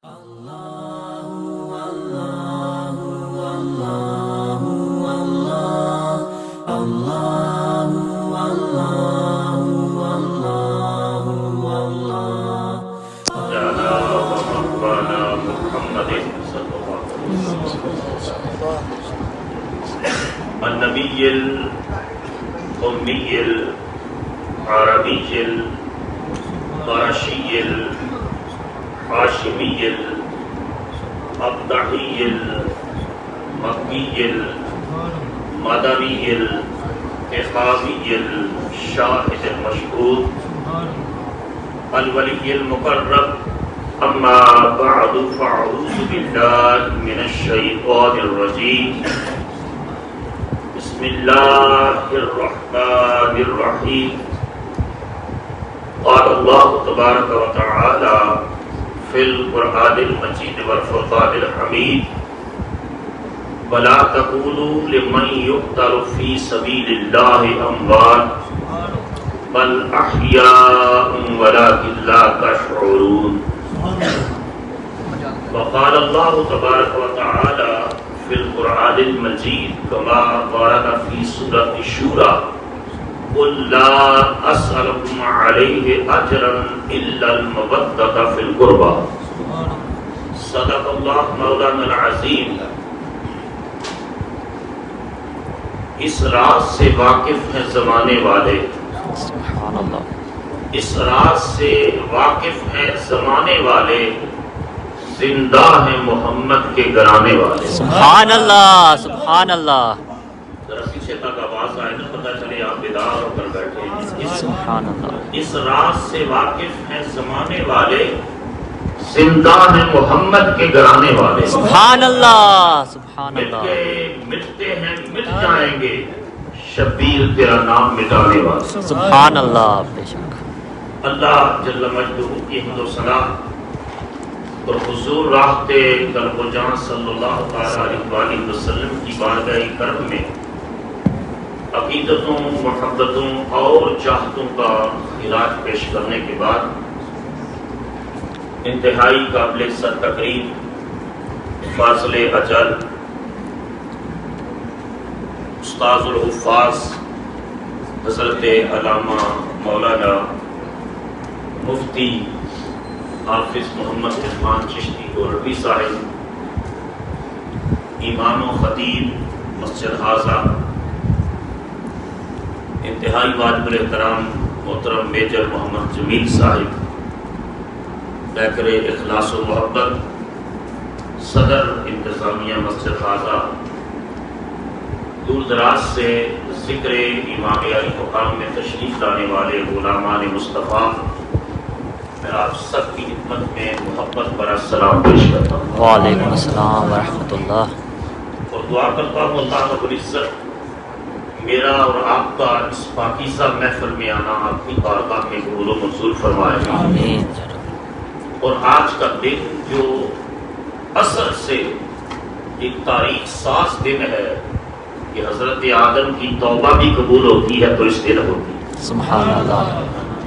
النبي الأمي العربي القرشي الهاشمي الأبدعي المكي المدني الإخاوي الشاهد المشهود الولي المقرب. أما بعد فأعوذ بالله من الشيطان الرجيم. بسم الله الرحمن الرحيم. قال الله تبارك وتعالى في القرآن المجيد والفرقان الحميد: ولا تقولوا لمن يقتل في سبيل الله أموات بل أحياء ولكن لا تشعرون. وقال الله تبارك وتعالى في القرآن المجيد كما قال في سورة الشورى: قل لا أسألكم عليه أجرا إلا المودة في القربى. صدق الله مولانا العظيم. اس راز سے واقف ہیں زمانے والے، سبحان اللہ، اس راز سے واقف ہیں زمانے والے، زندہ ہیں محمد کے گرانے والے. سبحان اللہ، سبحان اللہ، ذرا پیچھے تک آواز آئے نا، پتہ چلے آپ بیدار ہو کر بیٹھے ہیں. سبحان اللہ، اس راز سے واقف ہیں زمانے والے، زندہ ہیں محمد کے گرانے والے. سبحان اللہ، سبحان اللہ، مٹتے ہیں مٹ جائیں گے، شبیر تیرا نام مٹانے والے. سبحان اللہ، بے شک. اللہ جل مجدہ کی حمد و ثنا اور حضور راہتے قلب و جان صلی اللہ علیہ وسلم کی بارگاہ کرم میں عقیدتوں، محبتوں اور چاہتوں کا خراج پیش کرنے کے بعد انتہائی قابل سر تقریب فاضل اجل استاذ الحفاظ حضرت علامہ مولانا مفتی حافظ محمد عرفان چشتی گولوی صاحب، امام و خطیب مسجد حاضہ، انتہائی واجب الاحترام محترم میجر محمد جمیل صاحب، بیکر اخلاص و محبت صدر انتظامیہ مسجد حاضہ، دور دراز سے ذکر امام علی مقام میں تشریف لانے والے غلامان مصطفیٰ، میں آپ سب کی خدمت میں محبت بھرا سلام پیش کرتا ہوں. وعلیکم السلام ورحمۃ اللہ. اور دعا کرتا ہوں اللہ رب العزت میرا اور آپ کا اس پاکیزہ محفل میں آنا آپ کی بارگاہ میں قبول و منظور فرمائے. آمین. اور آج کا دن جو اثر سے ایک تاریخ ساز دن ہے کہ حضرت آدم کی توبہ بھی قبول ہوتی ہے تو اس دن ہوتی ہے. سبحان اللہ.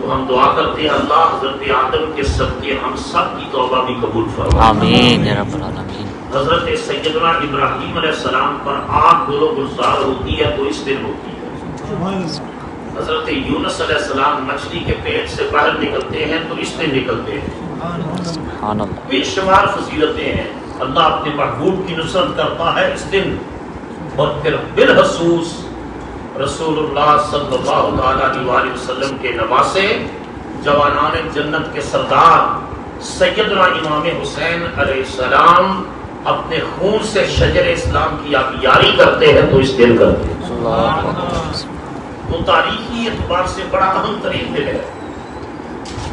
تو ہم دعا کرتے ہیں اللہ حضرت آدم کے صدقے ہم سب کی توبہ بھی قبول فرمائے. آمین یا رب العالمین. حضرت سیدنا ابراہیم علیہ السلام پر آگ گل و گلزار ہوتی ہے تو اس دن ہوتی ہے. حضرت یونس علیہ السلام مچھلی کے پیٹ سے باہر نکلتے ہیں تو اس دن نکلتے ہیں. سبحان اللہ. بے شمار فضیلتیں ہیں. اللہ اپنے محبوب کی نصرت کرتا ہے اس دن، اور پھر بالخصوص رسول اللہ صلی اللہ علیہ وسلم کے نواسے جوانان جنت کے سردار سیدنا امام حسین علیہ السلام اپنے خون سے شجر اسلام کی آبیاری کرتے ہیں تو اس دن کرتے ہیں. تو تاریخی اعتبار سے بڑا اہم ترین دن ہے.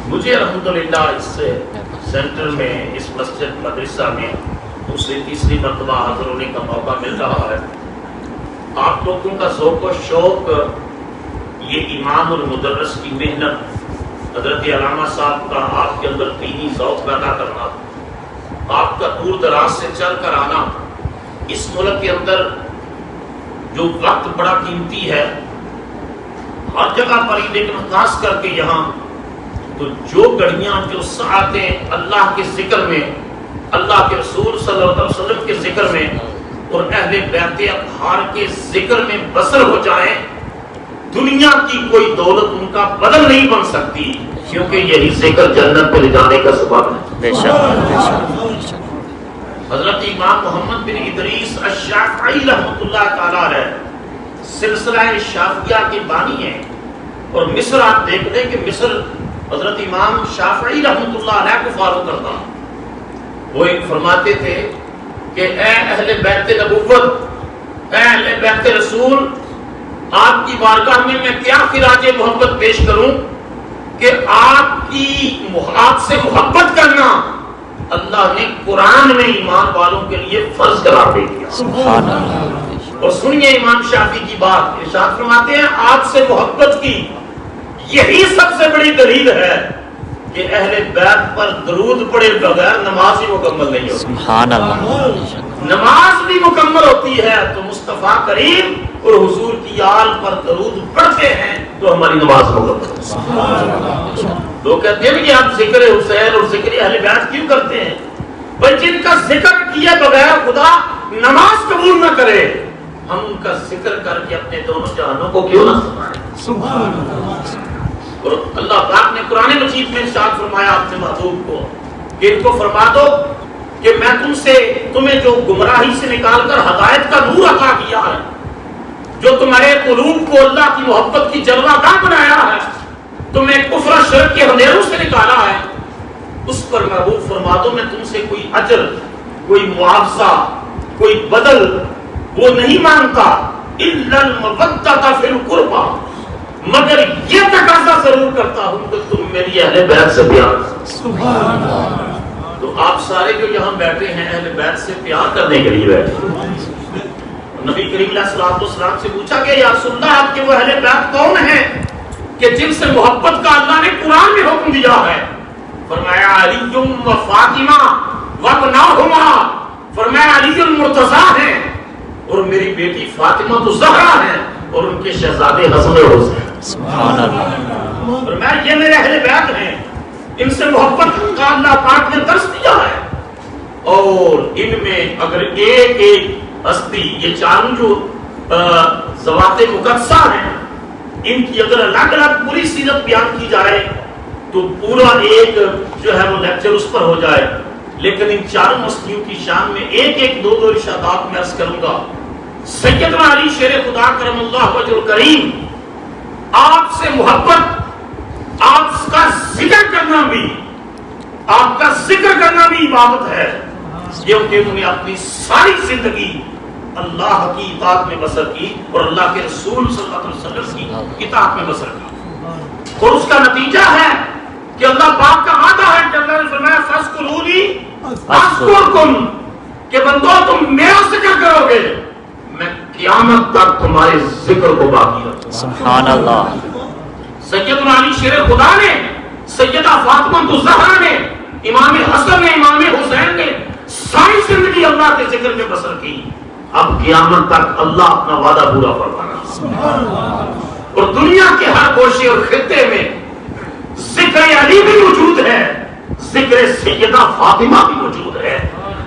مجھے الحمدللہ اس سینٹر میں اس مسجد مدرسہ میں دوسری تیسری مرتبہ حاضر ہونے کا موقع مل رہا ہے. آپ لوگوں کا ذوق و شوق، یہ امام المدرس کی محنت، حضرت علامہ صاحب کا آپ کے اندر دینی ذوق پیدا کرنا، آپ کا دور دراز سے چل کر آنا، اس ملک کے اندر جو وقت بڑا قیمتی ہے ہر جگہ پر ہی، لیکن خاص کر کے یہاں تو جو گھڑیاں جو ساعتیں اللہ کے ذکر میں اللہ کے رسول صلی اللہ علیہ وسلم کے ذکر میں اور اہل بیت اطہار کے ذکر میں بسر ہو جائیں، دنیا کی کوئی دولت ان کا بدل نہیں بن سکتی، کیونکہ یہی ذکر جنت پہ لے جانے کا سبب ہے۔ بے شک بے شک بے شک۔ حضرت امام محمد بن ادریس الشافعی رحمۃ اللہ تعالی علیہ سلسلہ شافعیہ کے بانی ہیں، اور مصر آپ دیکھ لیں کہ مصر حضرت امام شافعی رحمۃ اللہ علیہ کو فالو کرتا۔ وہ ایک فرماتے تھے کہ اے اہل بیت نبوت، اے اہل بیت رسول، آپ کی بارگاہ میں کیا خراج محبت پیش کروں کہ آپ سے محبت کرنا اللہ نے قرآن میں ایمان والوں کے لیے فرض قرار دے دیا۔ سبحان اللہ۔ اور سنیے امام شافعی کی بات، ارشاد فرماتے ہیں آپ سے محبت کی یہی سب سے بڑی دلیل ہے کہ اہل بیت پر درود پڑے بغیر نماز ہی مکمل نہیں ہوتی۔ سبحان اللہ۔ نماز بھی مکمل ہوتی ہے تو مصطفیٰ کریم اور حضور کی آل پر درود پڑھتے ہیں تو ہماری نماز مکمل ہوتی ہے۔ لوگ کہتے ہیں کہ آپ ذکر حسین اور ذکر اہل بیت کیوں کرتے ہیں؟ بھائی جن کا ذکر کیے بغیر خدا نماز قبول نہ کرے، ہم ان کا ذکر کر کے اپنے دونوں جہانوں کو کیوں نہ سنائیں؟ اور اللہ پاک نے قرآن مجید میں ارشاد فرمایا اپنے محبوب کو کہ ان کو فرما دو کہ میں تمہیں جو گمراہی سے نکال کر ہدایت کا نور عطا کیا ہے، جو تمہارے قلوب کو اللہ کی محبت کی جلوہ گاہ بنایا ہے، تمہیں کفر و شرک کے اندھیروں سے نکالا ہے، اس پر محبوب فرما دو میں تم سے کوئی اجر، کوئی معاوضہ، کوئی بدل وہ نہیں مانگتا، الا المودۃ فی القربى، مگر یہ تقاضا ضرور کرتا ہوں کہ تم میری اہل بیت سے پیار کرو۔ سبحان اللہ۔ تو آپ سارے جو یہاں بیٹھے ہیں اہل بیت سے پیار کرنے کے لیے بیٹھے ہیں۔ نبی کریم علیہ الصلوۃ والسلام سے پوچھا کہ یا رسول اللہ آپ کے وہ اہل بیت کون ہیں کہ جن سے محبت کا اللہ نے قرآن میں حکم دیا ہے؟ فرمایا علی و فاطمہ وابناہما، فرمایا علی المرتضیٰ ہیں اور میری بیٹی فاطمہ تو زہرا ہیں اور ان کے شہزادے حسن و حسین۔ سبحان اللہ۔ فرمایا یہ میرے اہل بیت ہیں، ان سے محبت کا اللہ پاک نے درس دیا ہے، اور ان میں اگر ایک ایک ہستی، یہ چاروں جو ذوات مقدسہ ہیں، ان کی اگر الگ الگ پوری سیرت بیان کی جائے تو پورا ایک جو ہے وہ لیکچر اس پر ہو جائے، لیکن ان چاروں ہستیوں کی شان میں ایک ایک دو ارشادات میں عرض کروں گا۔ سیدنا علی شیر خدا کرم اللہ وجہ الکریم، آپ سے محبت، آپ کا ذکر کرنا بھی، آپ کا ذکر کرنا بھی عبادت ہے، کیونکہ انہوں نے اپنی ساری زندگی اللہ کی اطاعت میں بسر کی اور اللہ کے رسول صلی اللہ علیہ وسلم کی اطاعت میں بسر کی، اور اس کا نتیجہ ہے کہ اللہ پاک کا وعدہ ہے کہ اللہ نے فرمایا فاذکرونی اذکرکم، کہ بندو تم میرا ذکر کرو گے میں قیامت تک تمہارے ذکر کو باقی رکھوں۔ سبحان اللہ۔ سیدنا علی شیر خدا نے، سیدہ فاطمہ الزہرا نے، امام حسن نے، امام حسین نے ساری زندگی اللہ کے ذکر میں بسر کی، اب قیامت تک اللہ اپنا وعدہ پورا فرمانا، اور دنیا کے ہر گوشے اور خطے میں ذکر علی بھی موجود ہے، ذکر سیدہ فاطمہ بھی موجود ہے،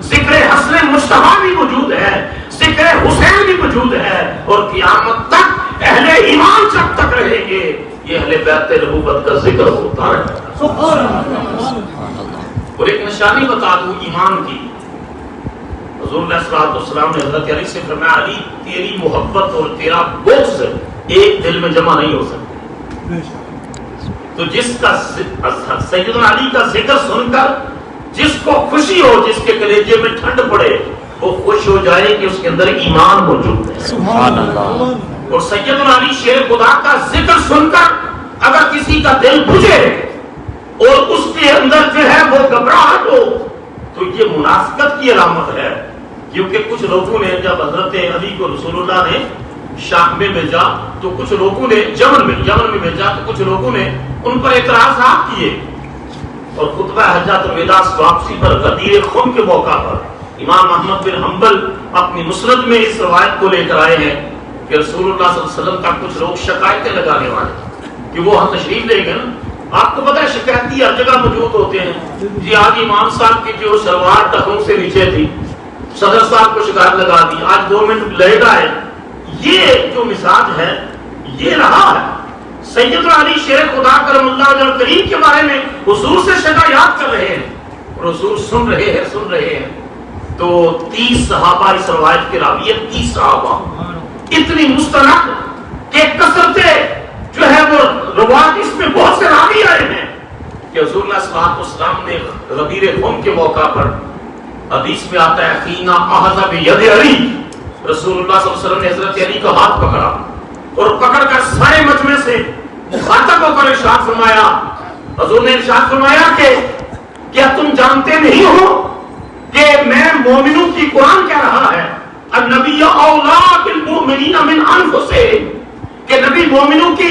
ذکر حسن مصطفیٰ بھی موجود ہے، ذکر حسین بھی موجود ہے، اور قیامت تک اہل ایمان جب تک رہیں گے یہ اہل بیت نبوت کا ذکر ہوتا ہے۔ اور ایک نشانی بتا دوں ایمان کی، حضور علیہ الصلوۃ والسلام نے حضرت علی سے فرمایا علی تیری محبت اور تیرا بغض ایک دل میں جمع نہیں ہو سکتے، تو جس کا سیدنا علی کا ذکر سن کر جس کو خوشی ہو، جس کے کلیجے میں ٹھنڈ پڑے، وہ خوش ہو جائے کہ اس کے اندر ایمان موجود ہے۔ سبحان اللہ۔ اور سیدنا علی شیر خدا کا ذکر سن کر اگر کسی کا دل بجھے اور اس کے اندر جو ہے وہ گھبراہٹ ہو تو یہ منافقت کی علامت ہے، کیونکہ کچھ لوگوں نے جب حضرت علی کو رسول اللہ نے شام میں بھیجا تو کچھ لوگوں نے یمن میں بھیجا تو کچھ لوگوں نے ان پر اعتراضات کیے، اور خطبہ حجۃ الوداع واپسی پر غدیر خم کے موقع پر امام احمد بن حنبل اپنی مسند میں اس روایت کو لے کر آئے ہیں کہ رسول اللہ صلی اللہ علیہ وسلم کا کچھ لوگ شکایتیں لگانے والے کہ وہ ہم تشریف لے گئے آپ کو پتا ہے شکایتی ہر جگہ موجود ہوتے ہیں. جی آج امام صاحب کی جو شلوار ٹخنوں سے نیچے تھی, صدر صاحب کو شکایت لگا دی, آج 2 منٹ لے گا ہے. یہ جو مزاج ہے یہ رہا ہے. سیدنا علی شیر خدا کرم اللہ وجہ کریم کے بارے میں حضور سے شکایات کر رہے ہیں, اور حضور سن رہے ہیں. تو 30 صحابہ اس روایت کے راوی ہیں, 30 صحابہ اتنی مستند کہ کثرت جو ہے وہ روایت اس میں بہت سے راوی آئے ہیں کہ حضور علیہ الصلوۃ والسلام نے غدیر قوم کے موقع پر, حدیث میں آتا ہے خینا اخذ بید علی, رسول اللہ صلی اللہ علیہ وسلم نے حضرت علی کا ہاتھ پکڑا اور پکڑ کر سارے مجمع سے مخاطب ہو کر ارشاد فرمایا, حضور نے ارشاد فرمایا کہ کیا تم جانتے نہیں ہو کہ میں مومنوں کی قرآن کہہ رہا ہے النبی اولا بالمؤمنین من انفسہم, کہ نبی مومنوں کی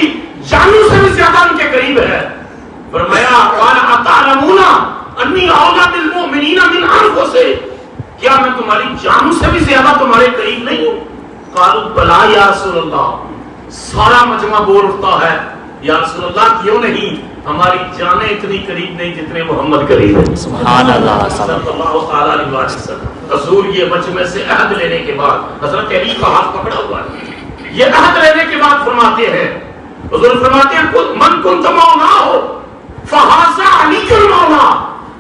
جانوں سے بھی زیادہ ان کے قریب ہے. فرمایا قال اتعلمون انی اولا بالمؤمنین من انفسہم, کیا میں تمہاری جانوں سے بھی زیادہ تمہارے قریب نہیں ہوں؟ قالوا بلا یا رسول اللہ. سارا مجمع بول اٹھتا ہے یا رسول اللہ کیوں نہیں, ہماری جانیں اتنی قریب نہیں جتنے محمد قریب ہے. سبحان اللہ صلی اللہ تعالی علیہ وسلم. حضور یہ مجمع سے عہد لینے کے بعد حضرت علی کا ہاتھ پکڑا ہوا ہے, یہ عہد لینے کے بعد فرماتے ہیں, حضور فرماتے ہیں من کنت مولا ہو فہذا علی المولا,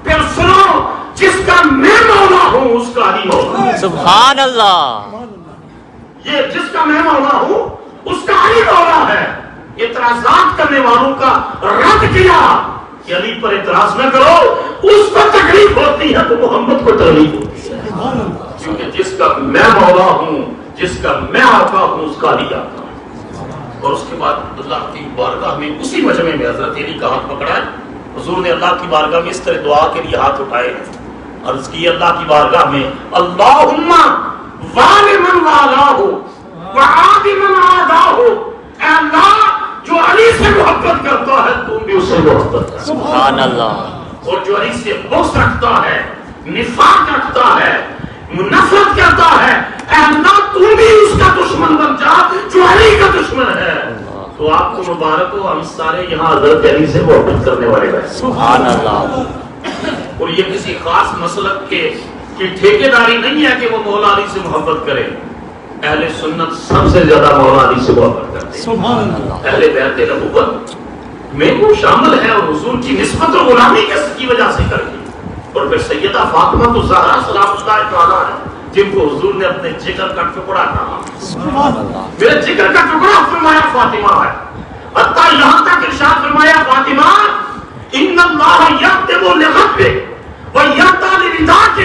پھر سنو جس کا میں مولا ہوں اس کا علی مولا. سبحان اللہ. یہ جس کا میں مولا ہوں اس کا علی مولا ہے. اعتراضات کرنے والوں کا رد کیا کہ علی پر اعتراض نہ کرو, اس کو تکلیف ہوتی ہے تو محمد کو تکلیف ہوتی ہے, کیونکہ جس کا میں مولا ہوں, جس کا میں آقا ہوں اس کا علی آقا. اور اس کے بعد اللہ کی بارگاہ میں اسی مجمع میں حضرت علی کا ہاتھ پکڑا ہے. حضور نے اللہ کی بارگاہ میں اس طرح دعا کے لیے ہاتھ اٹھائے ہیں, عرض کی اللہ کی بارگاہ میں اللہم والی من والاہ وعادی من عاداہ, اے اللہ جو علی سے محبت کرتا ہے تم بھی اسے محبت کر. سبحان اللہ. اور جو علی سے بغض رکھتا ہے, نفاق رکھتا ہے, نفرت کرتا ہے, اے اللہ تم بھی اس کا دشمن بن جا جو علی کا دشمن ہے. تو آپ کو مبارک ہو, ہم سارے یہاں حضرت علی سے محبت کرنے والے ہیں. سبحان اللہ. اور یہ کسی خاص مسلک کے ٹھیکیداری نہیں ہے کہ وہ مولا علی سے محبت کرے. اہل سنت سب سے زیادہ مولا علی سے محبت کرتے ہیں. سبحان اللہ. اہل بیت نبوت میں وہ شامل ہے, اور حضور کی نسبت اور غلامی کی وجہ سے کر دی. اور پھر سیدہ فاطمہ تو زہرا سلام اللہ تعالیٰ ہے جن کو حضور نے اپنے جگر کا ٹکڑا کہا. سبحان اللہ. میرے جگر کا ٹکڑا فرمایا فاطمہ ہے. حتیٰ یہاں تک ارشاد فرمایا فاطمہ ان اللہ یکتب لغضبک ویرضی لرضاک.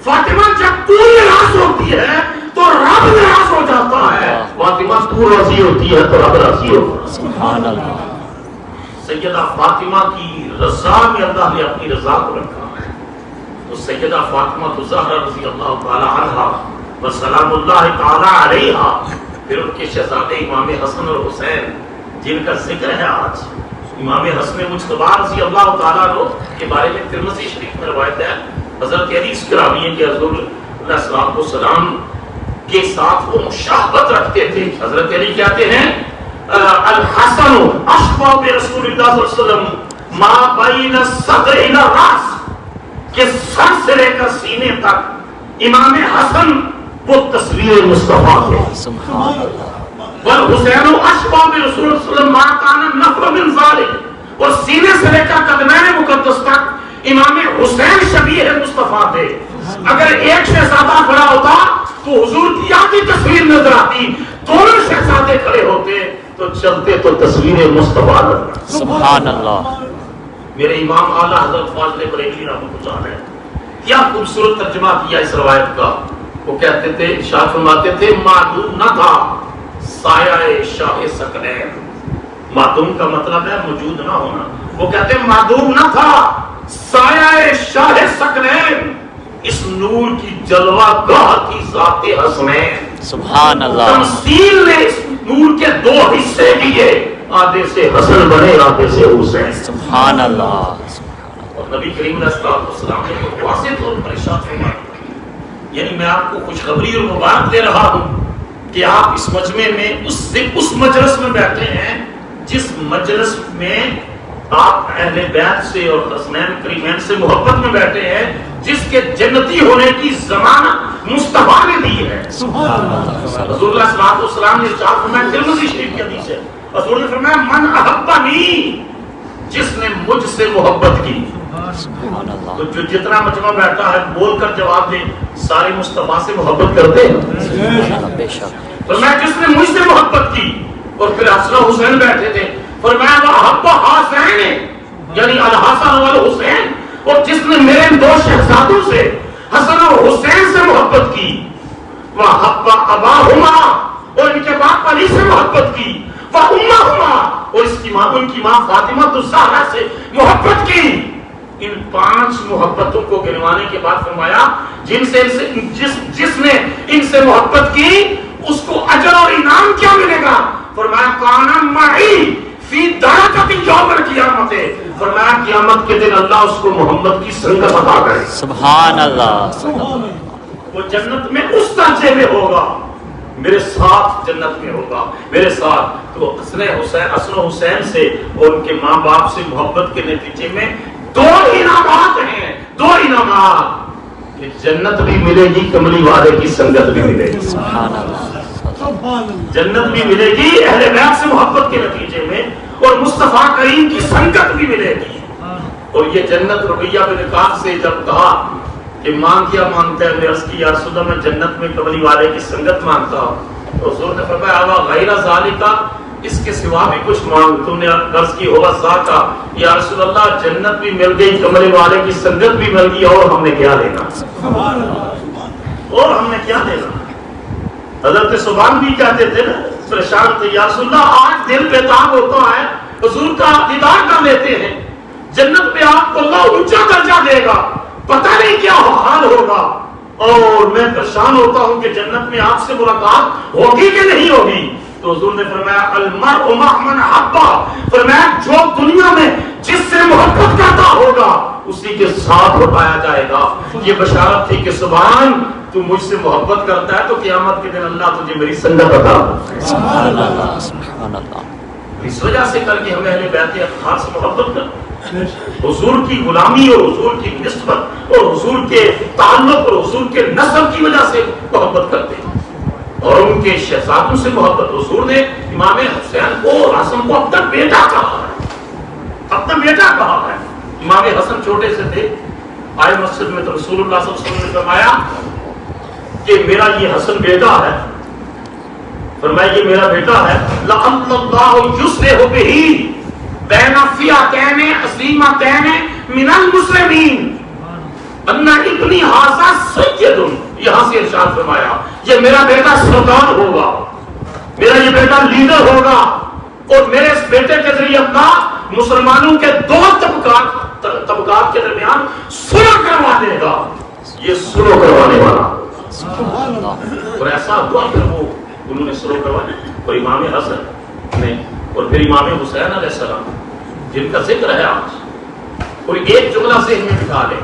فاطمہ جب تو ناراض ہوتی ہے تو رب ناراض ہو جاتا ہے. فاطمہ تو راضی ہوتی ہے تو رب راضی ہوتا ہے. سبحان اللہ. سیدہ فاطمہ کی رضا میں اللہ نے اپنی رضا کو رکھا ہے. تو سیدہ فاطمہ زہرا رضی اللہ تعالی عنہا و سلام اللہ تعالی علیہا, پھر ان کے شہزادے امام حسن اور حسین جن کا ذکر ہے آج. امام حسن مجتبی رضی اللہ تعالیٰ عنہ کے بارے میں ترمذی شریف میں روایت ہے, حضرت علی اس کرامی ہے کہ حضور علیہ الصلوۃ والسلام کے ساتھ وہ مشابہت رکھتے تھے. حضرت علی کہتے ہیں الحسن اشبہ برسول اللہ صلی اللہ علیہ وسلم ما بین الصدر الی الراس, کہ سر سے لے کر سینے تک امام حسن وہ تصویر مصطفیٰ ہے. سبحان اللہ. والحسین اشبہ برسول اللہ صلی اللہ علیہ وسلم ما کان النفر من ذلک, اور سینے سے لے کر قدمین مقدس تک امام حسین شبیہ مصطفیٰ تھے. اگر ایک شہزادہ کھڑا ہوتا تو حضور کی آتی تصویر نظر آتی, دونوں شہزادے کھڑے ہوتے تو چلتے تو تصویر مصطفیٰ نظر. سبحان اللہ. میرے امام اعلیٰ حضرت فاضل بریلوی رحمۃ اللہ علیہ کیا خوبصورت ترجمہ کیا اس روایت کا. وہ کہتے تھے, ارشاد فرماتے تھے معدوم نہ تھا سایہ شاہ سکنین. معدوم کا مطلب ہے موجود نہ ہونا. وہ کہتے ہیں معدوم نہ تھا سایہ شاہ سکنین, اس نور کی جلوہ گاہ تھی ذات حسنین. سبحان اللہ. تمثیل نے اس نور کے 2 حصے کیے, آدھے سے حسن بنے آدھے سے حسین. سبحان اللہ. اور نبی کریم علیہ السلام نے واضح طور پر ارشاد فرمایا, یعنی میں آپ کو خوشخبری اور مبارک دے رہا ہوں کہ آپ اس مجمع میں اس مجلس میں بیٹھے ہیں جس مجلس میں آپ اہل بیت سے اور حسنین کریمین سے محبت میں بیٹھے ہیں جس کے جنتی ہونے کی ضمانت مصطفیٰ نے دی ہے. حضور علیہ الصلوۃ والسلام نے ارشاد فرمایا، ترمذی شریف کی حدیث ہے، حضور نے فرمایا من احبنی، جس نے مجھ سے محبت کی. تو جو جتنا مجمع بیٹھا ہے بول کر جواب دے، سارے مصطفیٰ سے محبت کرتے ہیں؟ بے شک. فرمایا جس نے مجھ سے محبت کی. اور پھر حسن و حسین بیٹھے تھے، فرمایا وہ احب حسین یعنی الحسن والحسین، اور جس نے میرے دو شہزادوں سے حسن و حسین سے محبت کی، وہ احب اباہما، اور ان کے باپ علی سے محبت کی، وہ امہما، اور اس کی ماں ان کی ماں فاطمہ الزہرا سے محبت کی. ان 5 محبتوں کو گنوانے کے بعد فرمایا جس نے ان سے محبت کی اس کو اجر اور انعام کیا ملے گا؟ فرمایا کان معی فی درجۃ یوم القیامت، فرمایا قیامت کے دن اللہ اس کو محمد کی سنگت عطا کرے. سبحان اللہ. وہ جنت میں اس درجے میں ہوگا، میرے ساتھ جنت میں ہوگا، میرے ساتھ. تو حسن و حسین سے اور ان کے ماں باپ سے محبت کے نتیجے میں 2 انعامات ہیں، 2 انعامات کہ جنت بھی ملے گی، کملی والے کی سنگت بھی ملے گی. سبحان اللہ. جنت بھی ملے گی اہل بیت سے محبت کے نتیجے میں، اور مصطفیٰ کریم کی سنگت بھی ملے گی. اور یہ جنت ربیہ بن کعب سے جب کہا کہ مانگ کیا مانگتا ہے، میں عرض کی یا رسول اللہ میں جنت میں کملی والے کی سنگت مانگتا ہوں. تو حضور نے فرمایا اوا غیر ذالک، اس کے سوا بھی کچھ مانگ. تم نے عرض کی ہوگا ذاکا، یا رسول اللہ جنت بھی مل گئی، کملی والے کی سنگت بھی مل گئی، اور ہم نے کیا دینا؟ اور ہم نے کیا دینا؟ حضرت سبحان بھی کہتے تھے نا، پریشان تھے، یا رسول اللہ آج دل بے تاب ہوتا ہے، حضور کا دیدار کر لیتے ہیں، جنت میں آپ کو اللہ اونچا درجہ دے گا، پتہ نہیں کیا حال ہوگا، اور میں پریشان ہوتا ہوں کہ جنت میں آپ سے ملاقات ہوگی کہ نہیں ہوگی. تو حضور نے فرمایا المرء مع من احب، فرمایا جو دنیا میں جس سے محبت کرتا ہوگا اسی کے ساتھ اٹھایا جائے گا. یہ بشارت تھی کہ سبحان تو مجھ سے محبت کرتا ہے تو قیامت کے دن اللہ تجھے میری سنگت عطا. سبحان اللہ. سبحان اللہ. اس وجہ سے کر کے ہمیں اہل بیت اطہار سے محبت کرنا، حضور کی غلامی اور حضور کی نسبت اور حضور کے تعلق اور حضور کے نسب کی وجہ سے محبت کرتے ہیں، اور ان کے شہزادوں سے محبت. حضور نے امام حسین کو حسن کو اپنا بیٹا کہا ہے، اپنا بیٹا کہا ہے. امام حسن چھوٹے سے تھے، آئے مسجد میں تو رسول اللہ صلی اللہ علیہ وسلم نے فرمایا کہ میرا یہ حسن بیٹا ہے، فرمایا یہ میرا بیٹا ہے، لعل اللہ یصلح بہ بین فئتین عظیمتین من المسلمین ان ابنی ھذا سید. یہاں سے ارشاد فرمایا یہ میرا بیٹا سردار ہوگا، میرا یہ بیٹا لیڈر ہوگا، اور میرے اس بیٹے کے ذریعے اللہ مسلمانوں کے 2 طبقات کے درمیان صلح کروا دے گا. یہ صلح کروانے والا. اور ایسا ہوا پھر وہ انہوں نے صلح کروانے، اور امام حسن نے اور پھر امام حسین علیہ السلام جن کا ذکر ہے آج. اور ایک جملہ ذہن میں بٹھا لیں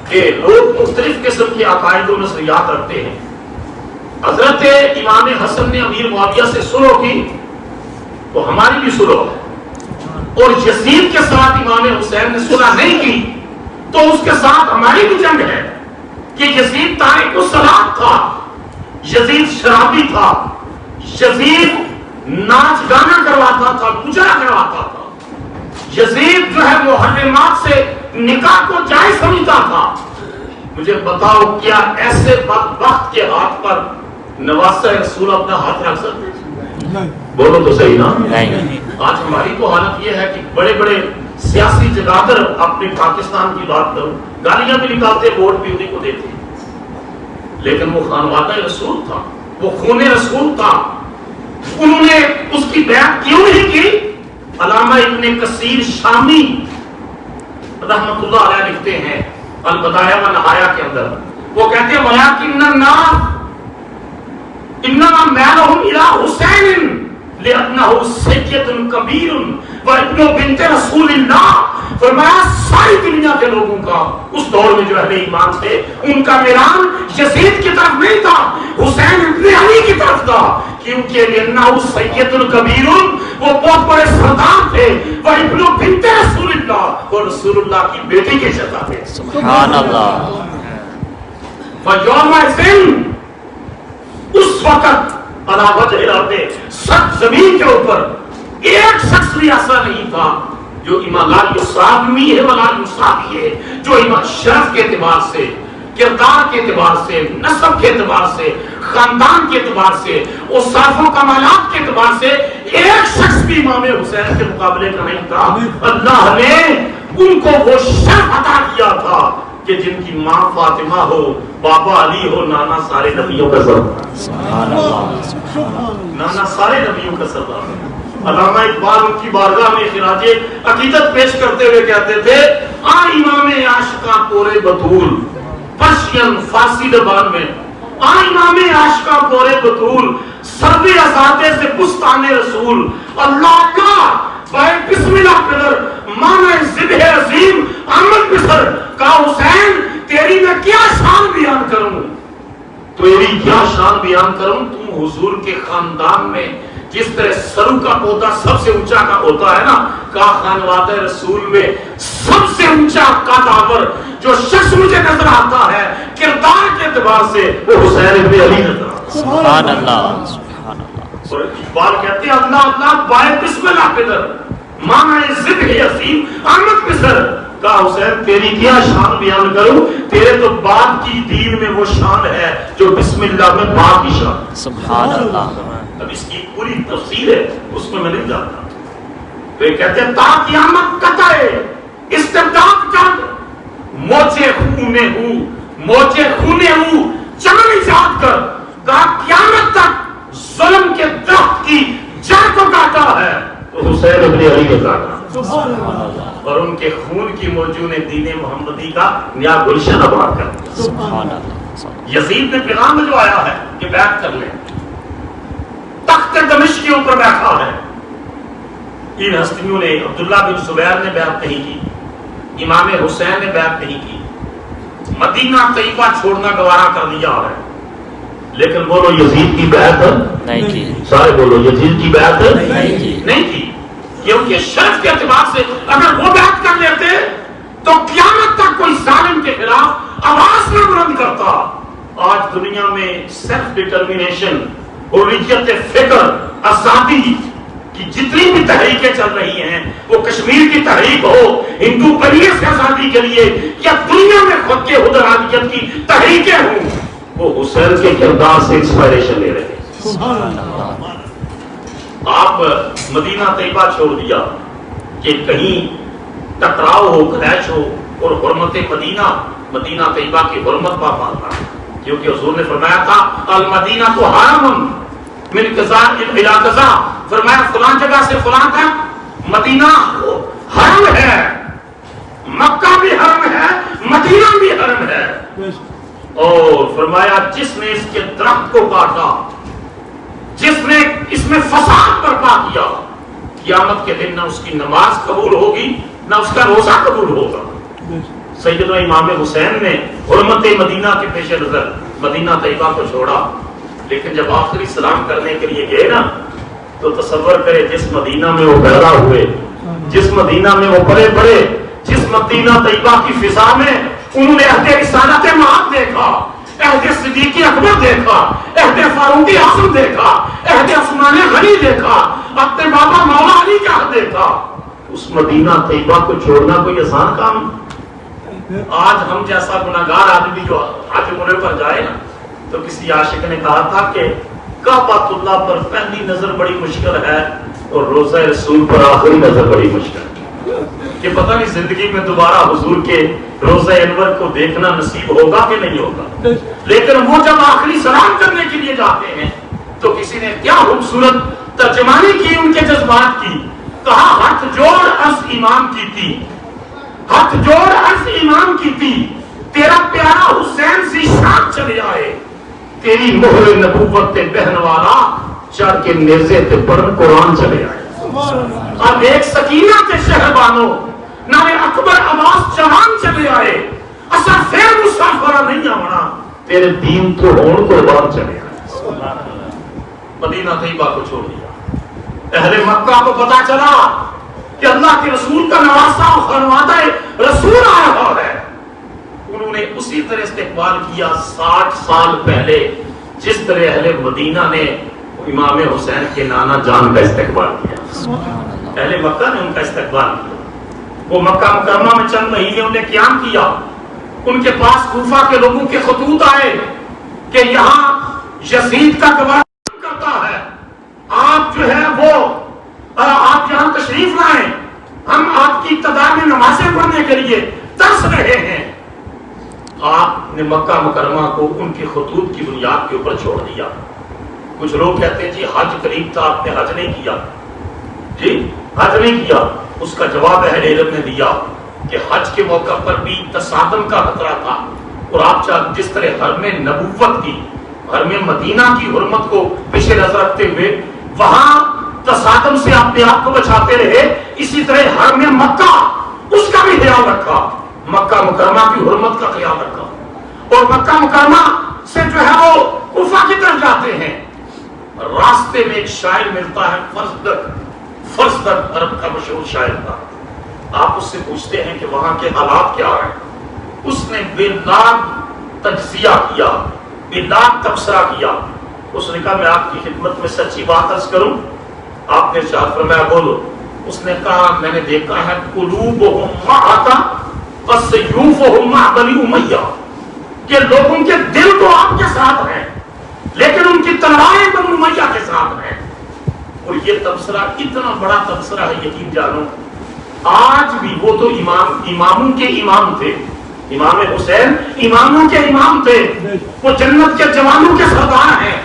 کہ لوگ مختلف قسم کے عقائد و نظریات رکھتے ہیں. حضرت امام حسن نے امیر معاویہ سے صلح کی تو ہماری بھی صلح ہے، اور یزید کے ساتھ امام حسین نے صلح نہیں کی تو اس کے ساتھ ہماری بھی جنگ ہے کہ یزید تارک الصلاۃ تھا، یزید شرابی تھا، یزید ناچ گانا کرواتا تھا، گجرا کرواتا تھا، یزید جو ہے محرمات سے نکاح کو جائز سمجھتا تھا. مجھے بتاؤ کیا ایسے بدبخت کے ہاتھ پر نواسہ رسول اپنا ہاتھ رکھ سکتے؟ بولو تو صحیح نا. آج ہماری تو حالت یہ ہے کہ بڑے بڑے سیاسی جگادر اپنے پاکستان کی بات کرو، گالیاں بھی نکالتے، ووٹ بھی انہیں کو دیتے، لیکن وہ خانوادہ رسول تھا، وہ خون رسول تھا. انہوں نے اس کی بیعت کیوں نہیں کی؟ علامہ ابن کثیر شامی رحمۃ اللہ علیہ لکھتے ہیں البدایہ و نہایہ کے اندر، وہ کہتے ہیں وَلَٰكِنَّ النَّاسَ إِنَّمَا مَالُهُمْ إِلَىٰ حُسَيْنٍ لِأَنَّهُ سَيِّدٌ كَبِيرٌ وَابْنُ بِنتِ رسول اللہ. فرمایا ساری دنیا کے لوگوں کا اس دور میں جو اہل ایمان تھے ان کا میلان یزید کی طرف نہیں تھا، حسین ابن علی کی طرف تھا. کیونکہ لِأَنَّهُ سَيِّدٌ كَبِيرٌ وہ بہت بڑے سردار تھے، وہ ابن بنت رسول اللہ، وہ رسول اللہ کی بیٹی کے شتا تھے. سبحان اللہ. فَيَوْمَئِذٍ اس وقت عَلَى وَجْهِ الْأَرْضِ سب زمین کے اوپر ایک شخص بھی ایسا نہیں تھا جو ایمان لا یصابی ہے ولا یصابی ہے، جو ایمان شرف کے اعتبار سے، کردار کے اعتبار سے، نسب کے اعتبار سے، خاندان کے اعتبار سے، اوصاف و کمالات کے اعتبار سے ایک شخص بھی امام حسین کے مقابلے کا نہیں تھا. اللہ نے ان کو وہ شرف عطا کیا تھا کہ جن کی ماں فاطمہ ہو، بابا علی ہو، نانا سارے نبیوں کا سردار. سبحان اللہ. نانا سارے نبیوں کا سردار. علامہ اقبال ان کی بارگاہ میں خراج عقیدت پیش کرتے ہوئے کہتے تھے آ امام عاشقاں پورے بطول، پرشین فارسی زبان میں آ امام عاشقاں پورے بطول، سرد ازادے سے بستان رسول. اللہ کا بے بسم اللہ قدر مانا ذبح عظیم احمد بسر کا حسین تیری میں کیا شان بیان کروں، تیری کیا شان بیان کروں. تم حضور کے خاندان میں جس طرح سرو کا پودا سب سے اونچا کا ہوتا ہے نا، کا خانوادہ رسول میں سب سے اونچا قداور جو شخص مجھے نظر آتا ہے کردار کے اعتبار سے وہ حسین ابن علی نظر آتا ہے. سبحان اللہ. سبحان اللہ. اور اقبال کہتے ہیں اللہ اللہ بائے بسم اللہ قدر مانا ذبح عظیم احمد بسر کا حسین تیری کیا شان بیان کروں، تیرے تو بعد کی دین میں وہ شان ہے جو بسم اللہ میں بعد کی شان. سبحان اللہ. اب اس کی پوری تفسیر ہے، اس میں میں نہیں جانتا. تو یہ کہتے ہیں تا قیامت قطع استبداد جنگ موجے خونے ہو، موجے خونے ہو چمن ایجاد کر، کہا قیامت تک ظلم کے درخت کی جڑ کو کاٹا ہے تو حسین ابن علی نے کاٹا، اور ان کے خون کی موجوں نے دین محمدی کا نیا گلشن آباد کر دیا. سبحان اللہ. یزید نے پیغام جو آیا ہے کہ بیعت کر لیں، تخت دمشق کے اوپر بیٹھا ہے. ان ہستیوں نے عبداللہ بن زبیر نے بیعت نہیں کی، امام حسین نے بیعت نہیں کی، مدینہ طیبہ چھوڑنا گوارا کر دیا ہے، لیکن بولو یزید کی بیعت نہیں کی. سارے بولو یزید کی بیعت نہیں کی. نہیں کی. کیونکہ شرف کے اعتبار سے اگر وہ بیعت کر لیتے تو قیامت تک کوئی ظالم کے خلاف آواز نہ بلند کرتا. آج دنیا میں سیلف ڈٹرمینیشن، حریت فکر، آزادی کی جتنی بھی تحریکیں چل رہی ہیں، وہ کشمیر کی تحریک ہو، ہندو پریس کی آزادی کے لیے، یا دنیا میں خود کے حدرانیت کی تحریکیں ہوں، وہ حسین کے کردار سے انسپائریشن لے رہے ہیں. آپ مدینہ طیبہ چھوڑ دیا کہ کہیں ٹکراؤ ہو، کلیش ہو، اور حرمت مدینہ، مدینہ طیبہ کی حرمت پا پاتا، کیونکہ حضور نے فرمایا تھا المدینہ تو حرم من قضاء الی قضاء، فرمایا فلان جگہ سے فلان تک مدینہ حرم ہے، مکہ بھی حرم ہے، مدینہ بھی حرم ہے. اور فرمایا جس نے اس کے درخت کو کاٹا، جس نے اس میں فساد برپا کیا، قیامت کے دن نہ اس کی نماز قبول ہوگی نہ اس کا روزہ قبول ہوگا. سیدنا امام حسین نے حرمت مدینہ کے پیش نظر مدینہ طیبہ کو چھوڑا، لیکن جب آخری سلام کرنے کے لیے گئے نا تو تصور کرے جس مدینہ میں وہ پیدا ہوئے، جس مدینہ میں وہ پڑے پڑے، جس مدینہ طیبہ کی فضا میں انہوں نے عہد رسالت مآب دیکھا، عہد صدیق اکبر دیکھا، عہد فاروق اعظم دیکھا، عہد عثمان غنی دیکھا، اپنے بابا مولا علی کا عہد دیکھا. اس مدینہ طیبہ کو چھوڑنا کوئی آسان کام؟ آج ہم جیسا گناہگار آدمی جو حج عمرے پر جائے نا تو کسی عاشق نے کہا تھا کہ کعبۃ اللہ پر پہلی نظر بڑی مشکل ہے اور روضہ رسول پر آخری نظر بڑی مشکل ہے، کہ پتہ نہیں زندگی میں دوبارہ حضور کے روضہ انور کو دیکھنا نصیب ہوگا کہ نہیں ہوگا. لیکن وہ جب آخری سلام کرنے کے لیے جاتے ہیں تو کسی نے کیا خوبصورت ترجمانی کی ان کے جذبات کی، کہا ہاتھ جوڑ عرض امام کی تھی، ہاتھ جوڑ عرض امام کی تھی، تیرا پیارا حسین سی شام چلے آئے، تیری مہر نبوت تے بہن والا چڑھ کے نیزے تے پڑھن قرآن چلے آئے. اب ایک سکینہ تے شہبانو نام اکبر عباس جوان چلے آئے، اصل پھر مسافرہ نہیں آونا، تیرے دین تو ہون قربان چلے آئے. مدینہ طیبہ کو چھوڑ دیا۔ اہل مکہ کو پتا چلا کہ اللہ کے رسول کا نواسہ و خانوادہ رسول آیا ہوا ہے، انہوں نے اسی طرح استقبال کیا 60 سال پہلے جس طرح اہل مدینہ نے امام حسین کے نانا جان کا استقبال کیا۔ اہل مکہ نے ان کا استقبال کیا، وہ مکہ مکرمہ میں چند مہینے انہیں قیام کیا، ان کے پاس کوفہ کے لوگوں کے خطوط آئے کہ یہاں یزید کا گورنر کرتا ہے، آپ جو ہے وہ آپ یہاں تشریف لائیں، ہم آپ کی ابتدا میں نمازیں پڑھنے کے لیے ترس رہے ہیں۔ آپ نے مکہ مکرمہ کو ان کے خطوط کی بنیاد کے اوپر چھوڑ دیا۔ کچھ لوگ کہتے ہیں جی حج قریب تھا، آپ نے حج نہیں کیا، جی حج نہیں کیا۔ اس کا جواب اہل علم نے دیا کہ حج کے موقع پر بھی تصادم کا خطرہ تھا، اور آپ جس طرح حرم نبوت کی، حرم مدینہ کی حرمت کو پیش نظر رکھتے ہوئے وہاں تصادم سے اپنے آپ کو بچاتے رہے، اسی طرح حرم مکہ اس کا بھی خیال رکھا، مکہ مکرمہ کی حرمت کا خیال رکھا۔ اور مکہ مکرمہ سے جو ہے وہ کوفہ کی طرف جاتے ہیں، راستے میں ایک شاعر ملتا ہے، فرزدق عرب کا مشہور شاعر تھا۔ آپ اس سے پوچھتے ہیں کہ وہاں کے حالات کیا ہیں؟ اس نے بے داغ تجزیہ کیا، بے داغ تبصرہ کیا۔ اس نے کہا میں آپ کی خدمت میں سچی بات عرض کروں؟ آپ نے ارشاد فرمایا بولو۔ اس نے کہا میں نے دیکھا ہے قلوبہم معک وسیوفہم مع بنی امیہ، کہ لوگوں کے دل تو آپ کے ساتھ ہیں لیکن ان کی تلواریں بنی امیہ کے ساتھ ہیں۔ اور یہ تبصرہ اتنا بڑا تبصرہ ہے، یقین جانو آج بھی وہ تو اماموں کے امام تھے، امام حسین اماموں کے امام تھے، وہ جنت کے جوانوں کے سردار ہیں۔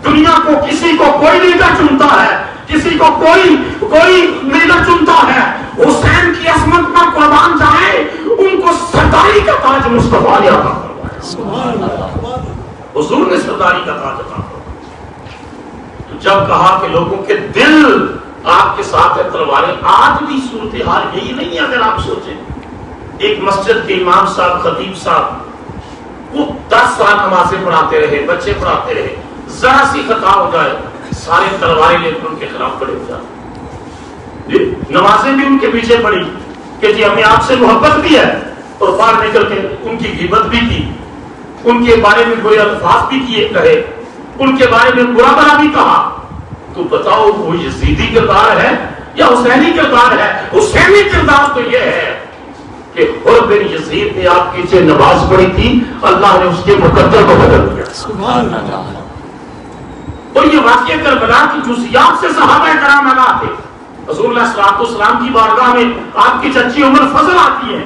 دنیا کو کسی کو کوئی لیڈر چنتا ہے، کسی کو کوئی لیڈر چنتا ہے، حسین کی عصمت پر قربان جائے، ان کو سرداری کا تاج مصطفیٰ نے عطا فرمایا، حضور نے سرداری کا تاج عطا فرمایا۔ تو جب کہا کہ لوگوں کے دل آپ کے ساتھ ہے، تلواریں، آج بھی صورتحال یہی نہیں ہے۔ اگر آپ سوچیں ایک مسجد کے امام صاحب، خطیب صاحب، وہ 10 سال نمازیں پڑھاتے رہے، بچے پڑھاتے رہے، ذرا سی خطا ہو جائے سارے تلواریں لے کر ان کے خلاف کھڑے ہو جاتے۔ نمازیں بھی ان کے پیچھے پڑی کہ جی ہمیں آپ سے محبت بھی ہے، اور باہر نکل کے ان کی غیبت بھی کی، ان کے بارے میں کوئی الفاظ بھی کیے کہے، ان کے بارے میں برا بھلا بھی کہا۔ تو بتاؤ وہ یزیدی کردار ہے یا حسینی کردار ہے؟ حسینی کردار تو یہ ہے کہ حر بن یزید نے آپ کی جو نماز پڑھی تھی، اللہ نے اس کے مقدر کو بدل دیا۔ سبحان اللہ۔ اور یہ واقعہ کربلا کی جزیات سے صحابہ کرام آگاہ تھے۔ رسول اللہ صلی اللہ علیہ وسلم کی بارگاہ میں آپ کی چچی عمر فضل آتی ہے،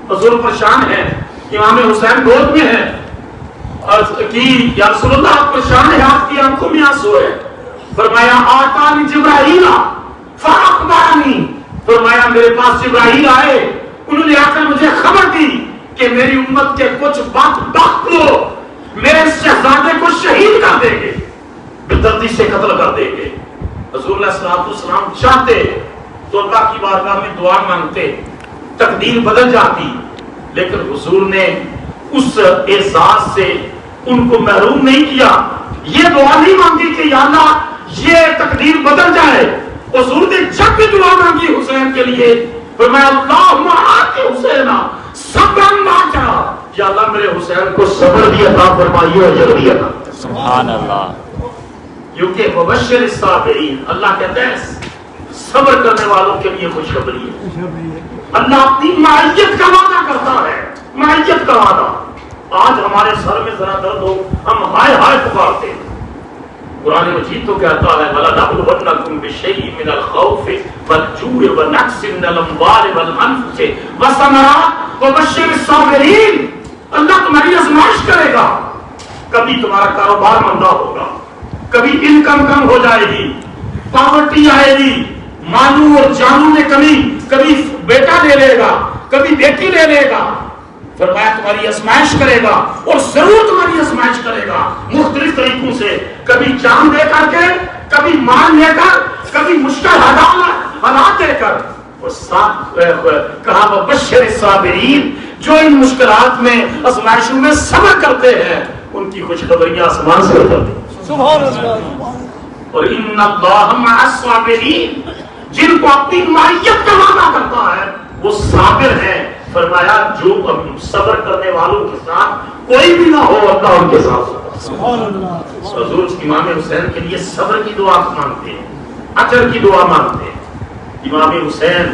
حضور پریشان ہے، امام حسین گود میں ہے، عرض کی یا رسول اللہ آپ پریشان ہے، آپ کی آنکھوں میں آنسو ہے۔ فرمایا آتانی جبرائیل فاخبرنی، فرمایا میرے پاس جبرائیل آئے، انہوں نے آ کر مجھے خبر دی کہ میری امت کے کچھ بدبخت لوگ میرے شہزادے کو شہید کر دیں گے، بدردی سے قتل کر دیں گے۔ رسول اللہ صلی اللہ علیہ وسلم چاہتے تو اللہ کی بارگاہ میں دعا مانگتے، تقدیر بدل جاتی، لیکن حضور نے اس اعزاز سے ان کو محروم نہیں کیا۔ یہ دعا نہیں مانگی کہ یا اللہ یہ تقدیر بدل جائے، حضور نے جب بھی دعا مانگی حسین کے لیے فرمایا اللہم آتی حسین صبرا باجا، یا اللہ میرے حسین کو صبر بھی عطا فرمائیے اور جلدی عطا۔ سبحان اللہ۔ کیونکہ مبشر الصابرین، اللہ کہتا ہے صبر کرنے والوں کے لیے خوشخبری ہے۔ اللہ اپنی معیت کا وعدہ کرتا ہے، معیت کا وعدہ۔ آج ہمارے سر میں ذرا درد ہو ہم ہائے ہائے پکارتے ہیں۔ قرآن مجید تو کہتا ہے وَلَنَبْلُوَنَّكُمْ بِشَيْءٍ مِّنَ الْخَوْفِ وَالْجُوعِ وَنَقْصٍ مِّنَ الْأَمْوَالِ وَالْأَنفُسِ وَالثَّمَرَاتِ وَبَشِّرِ الصَّابِرِينَ۔ اللہ تمہاری آزمائش کرے گا، کبھی تمہارا کاروبار مندہ ہوگا، کبھی انکم کم ہو جائے گی، پاورٹی آئے گی، مالوں اور جانوں میں کمی، کبھی بیٹا لے لے گا، کبھی بیٹی لے لے گا۔ فرمایا تمہاری آزمائش کرے گا، اور ضرور تمہاری آزمائش کرے گا مختلف طریقوں سے، کبھی جان دے کر کے، کبھی مان لے کر، کبھی مشکل حالات دے کر۔ اور ساتھ کہا وبشر الصابرین، جو ان مشکلات میں آزمائشوں میں صبر کرتے ہیں ان کی خوشخبریاں آسمان سے اترتی ہیں۔ سبحان اللہ۔ اور ان اللہ مع الصابرین، جن کو اپنی معیت کا وعدہ کرتا ہے وہ صابر ہیں. فرمایا جو صبر کرنے والوں کے ساتھ کوئی بھی نہ ہو اللہ ان کے ساتھ ہوگا. حضور امام حسین کے لیے صبر کی دعا مانگتے ہیں، اجر کی دعا مانگتے ہیں. امام حسین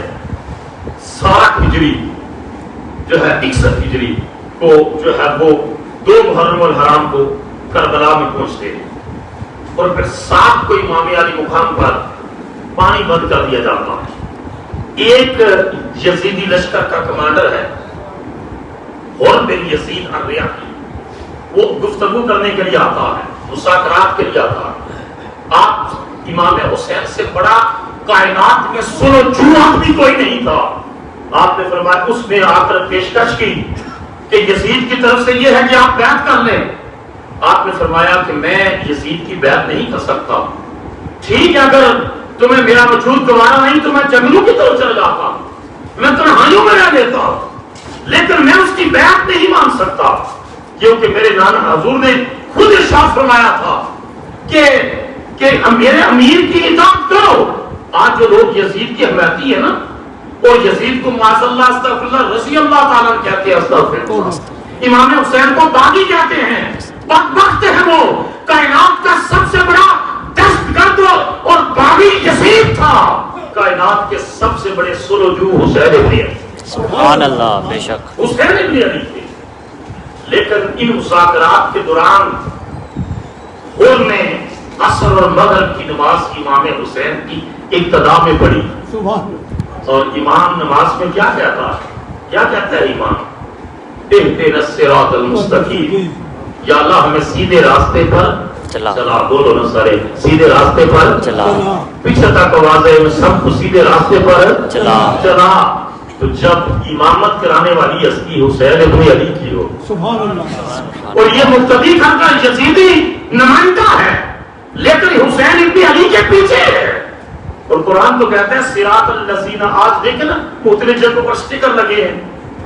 60 ہجری جو ہے 61 ہجری کو جو ہے وہ 2 محرم الحرام کو کربلا میں پہنچتے ہیں اور پھر 7 کو امام علی مقام پر پانی بند کر دیا جاتا ہے. ایک یزیدی لشکر کا کمانڈر ہے اور بن یزید الریاحی، وہ گفتگو کرنے کے لیے آتا ہے، مذاکرات کے لیے آتا ہے. آپ امام حسین سے بڑا کائنات میں سنو جو آدمی کوئی نہیں تھا. آپ نے فرمایا اس میں آ کر پیشکش کی کہ یزید کی طرف سے یہ ہے کہ آپ بیعت کر لیں. آپ نے فرمایا کہ میں یزید کی بیعت نہیں کر سکتا. ٹھیک ہے، اگر تمہیں میرا وجود گوارا نہیں تو میں جنگلوں کی طرف چل جاتا، میں تنہائیوں میں رہ لیتا، لیکن میں اس کی بیعت نہیں مان سکتا کیونکہ میرے نانا حضور نے خود ارشاد فرمایا تھا کہ میرے امیر کی اطاعت کرو. آج جو لوگ یزید کی حمایتی ہے نا، اور یزید کو معاذ اللہ استغفر اللہ رضی اللہ تعالیٰ کہتے ہیں، استغفر اللہ، امام حسین کو باغی کہتے ہیں، بدبخت ہے وہ. کائنات کا سب سے بڑا دست گرد اور باغی یزید تھا. کائنات کے سب سے بڑے سلوجو حسین ابن علی، سبحان اللہ، بے شک حسین ابن علی تھے. لیکن ان مذاکرات کے دوران ہول میں عصر اور مغرب کی نماز امام حسین کی ابتدا میں پڑھی. اور امام نماز میں کیا کہتا ہے؟ کیا کہتا ہے امام؟ اہدنا الصراط المستقیم، یا اللہ ہمیں سیدھے راستے پر چلا. بولو نا سارے، سیدھے راستے پر چلا. پیچھے تک آواز ہے میں سب کو سیدھے راستے پر چلا. تو جب امامت کرانے والی ہستی حسین ابن علی کی ہو، اور یہ مقتدی گھر کا یزیدی نمائندہ ہے لیکن حسین ابن علی کے پیچھے ہے. اور قرآن تو کہتا ہے صراط الذین، آج دیکھیں نا اتنے جگہوں پر سٹیکر لگے ہیں،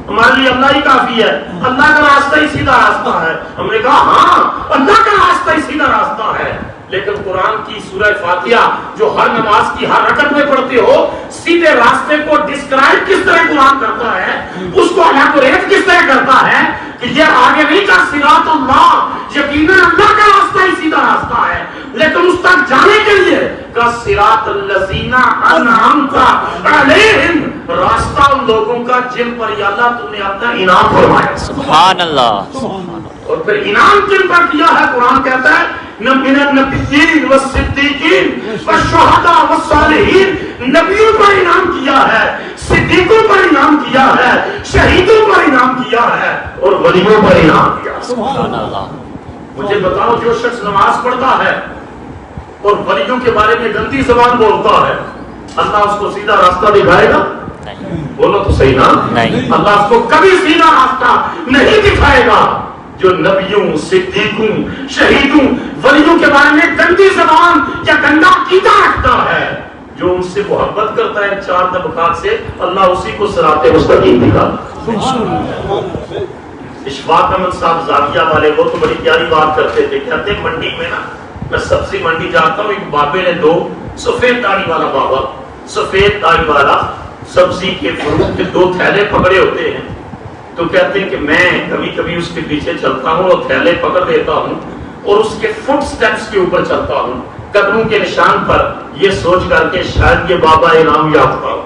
ہمارے لیے اللہ ہی کافی ہے، اللہ کا راستہ ہی سیدھا راستہ ہے. ہم نے کہا ہاں اللہ کا راستہ ہی سیدھا راستہ ہے، لیکن قرآن کی سورہ فاتحہ جو ہر نماز کی ہر رکعت میں پڑھتے ہو، سیدھے راستے کو ڈسکرائب کس طرح قرآن کرتا ہے، اس کو الیبوریٹ کس طرح کرتا ہے کہ یہ آگے نہیں کہا صراط اللہ، یقیناً اللہ کا راستہ ہی سیدھا راستہ ہے، لیکن اس تک جانے کے لیے کہ صراط الذین انعمت علیہم، راستہ ان لوگوں کا جن پر یا اللہ تم نے اپنا انعام فرمایا. سبحان اللہ. اور پھر انعام کن پر کیا ہے؟ قرآن کہتا ہے من النبیین والصدیقین والشہداء والصالحین، نبیوں پر انعام کیا ہے، صدیقوں پر انعام کیا ہے، شہیدوں پر انعام کیا ہے اور ولیوں پر انعام کیا ہے. سبحان اللہ. مجھے بتاؤ جو شخص نماز پڑھتا ہے اور ولیوں کے بارے میں گندی زبان بولتا ہے، اللہ اس کو سیدھا راستہ دکھائے گا؟ بولو تو صحیح نا. اللہ اس کو کبھی سیدھا راستہ نہیں دکھائے گا. جو نبیوں، صدیقوں، شہیدوں، ولیوں کے بارے میں گندی زبان یا گندا عقیدہ رکھتا ہے، جو ان سے محبت کرتا ہے 4 طبقات سے، اللہ اسی کو صراط مستقیم دکھاتا. اشفاق احمد صاحب زاویہ والے وہ تو بڑی پیاری بات کرتے تھے، کہتے منڈی میں نا، میں سبزی منڈی جاتا ہوں، ایک بابے نے 2 سفید داڑھی والا بابا، سفید داڑھی والا سبزی کے فروٹ کے 2 تھیلے پکڑے ہوتے ہیں. تو کہتے ہیں کہ میں کبھی کبھی اس کے پیچھے چلتا ہوں اور تھیلے پکڑ دیتا ہوں اور اس کے فٹ سٹیپس کے اوپر چلتا ہوں، قدموں کے نشان پر، یہ سوچ کر کے شاید یہ بابا انعام یافتہ ہو،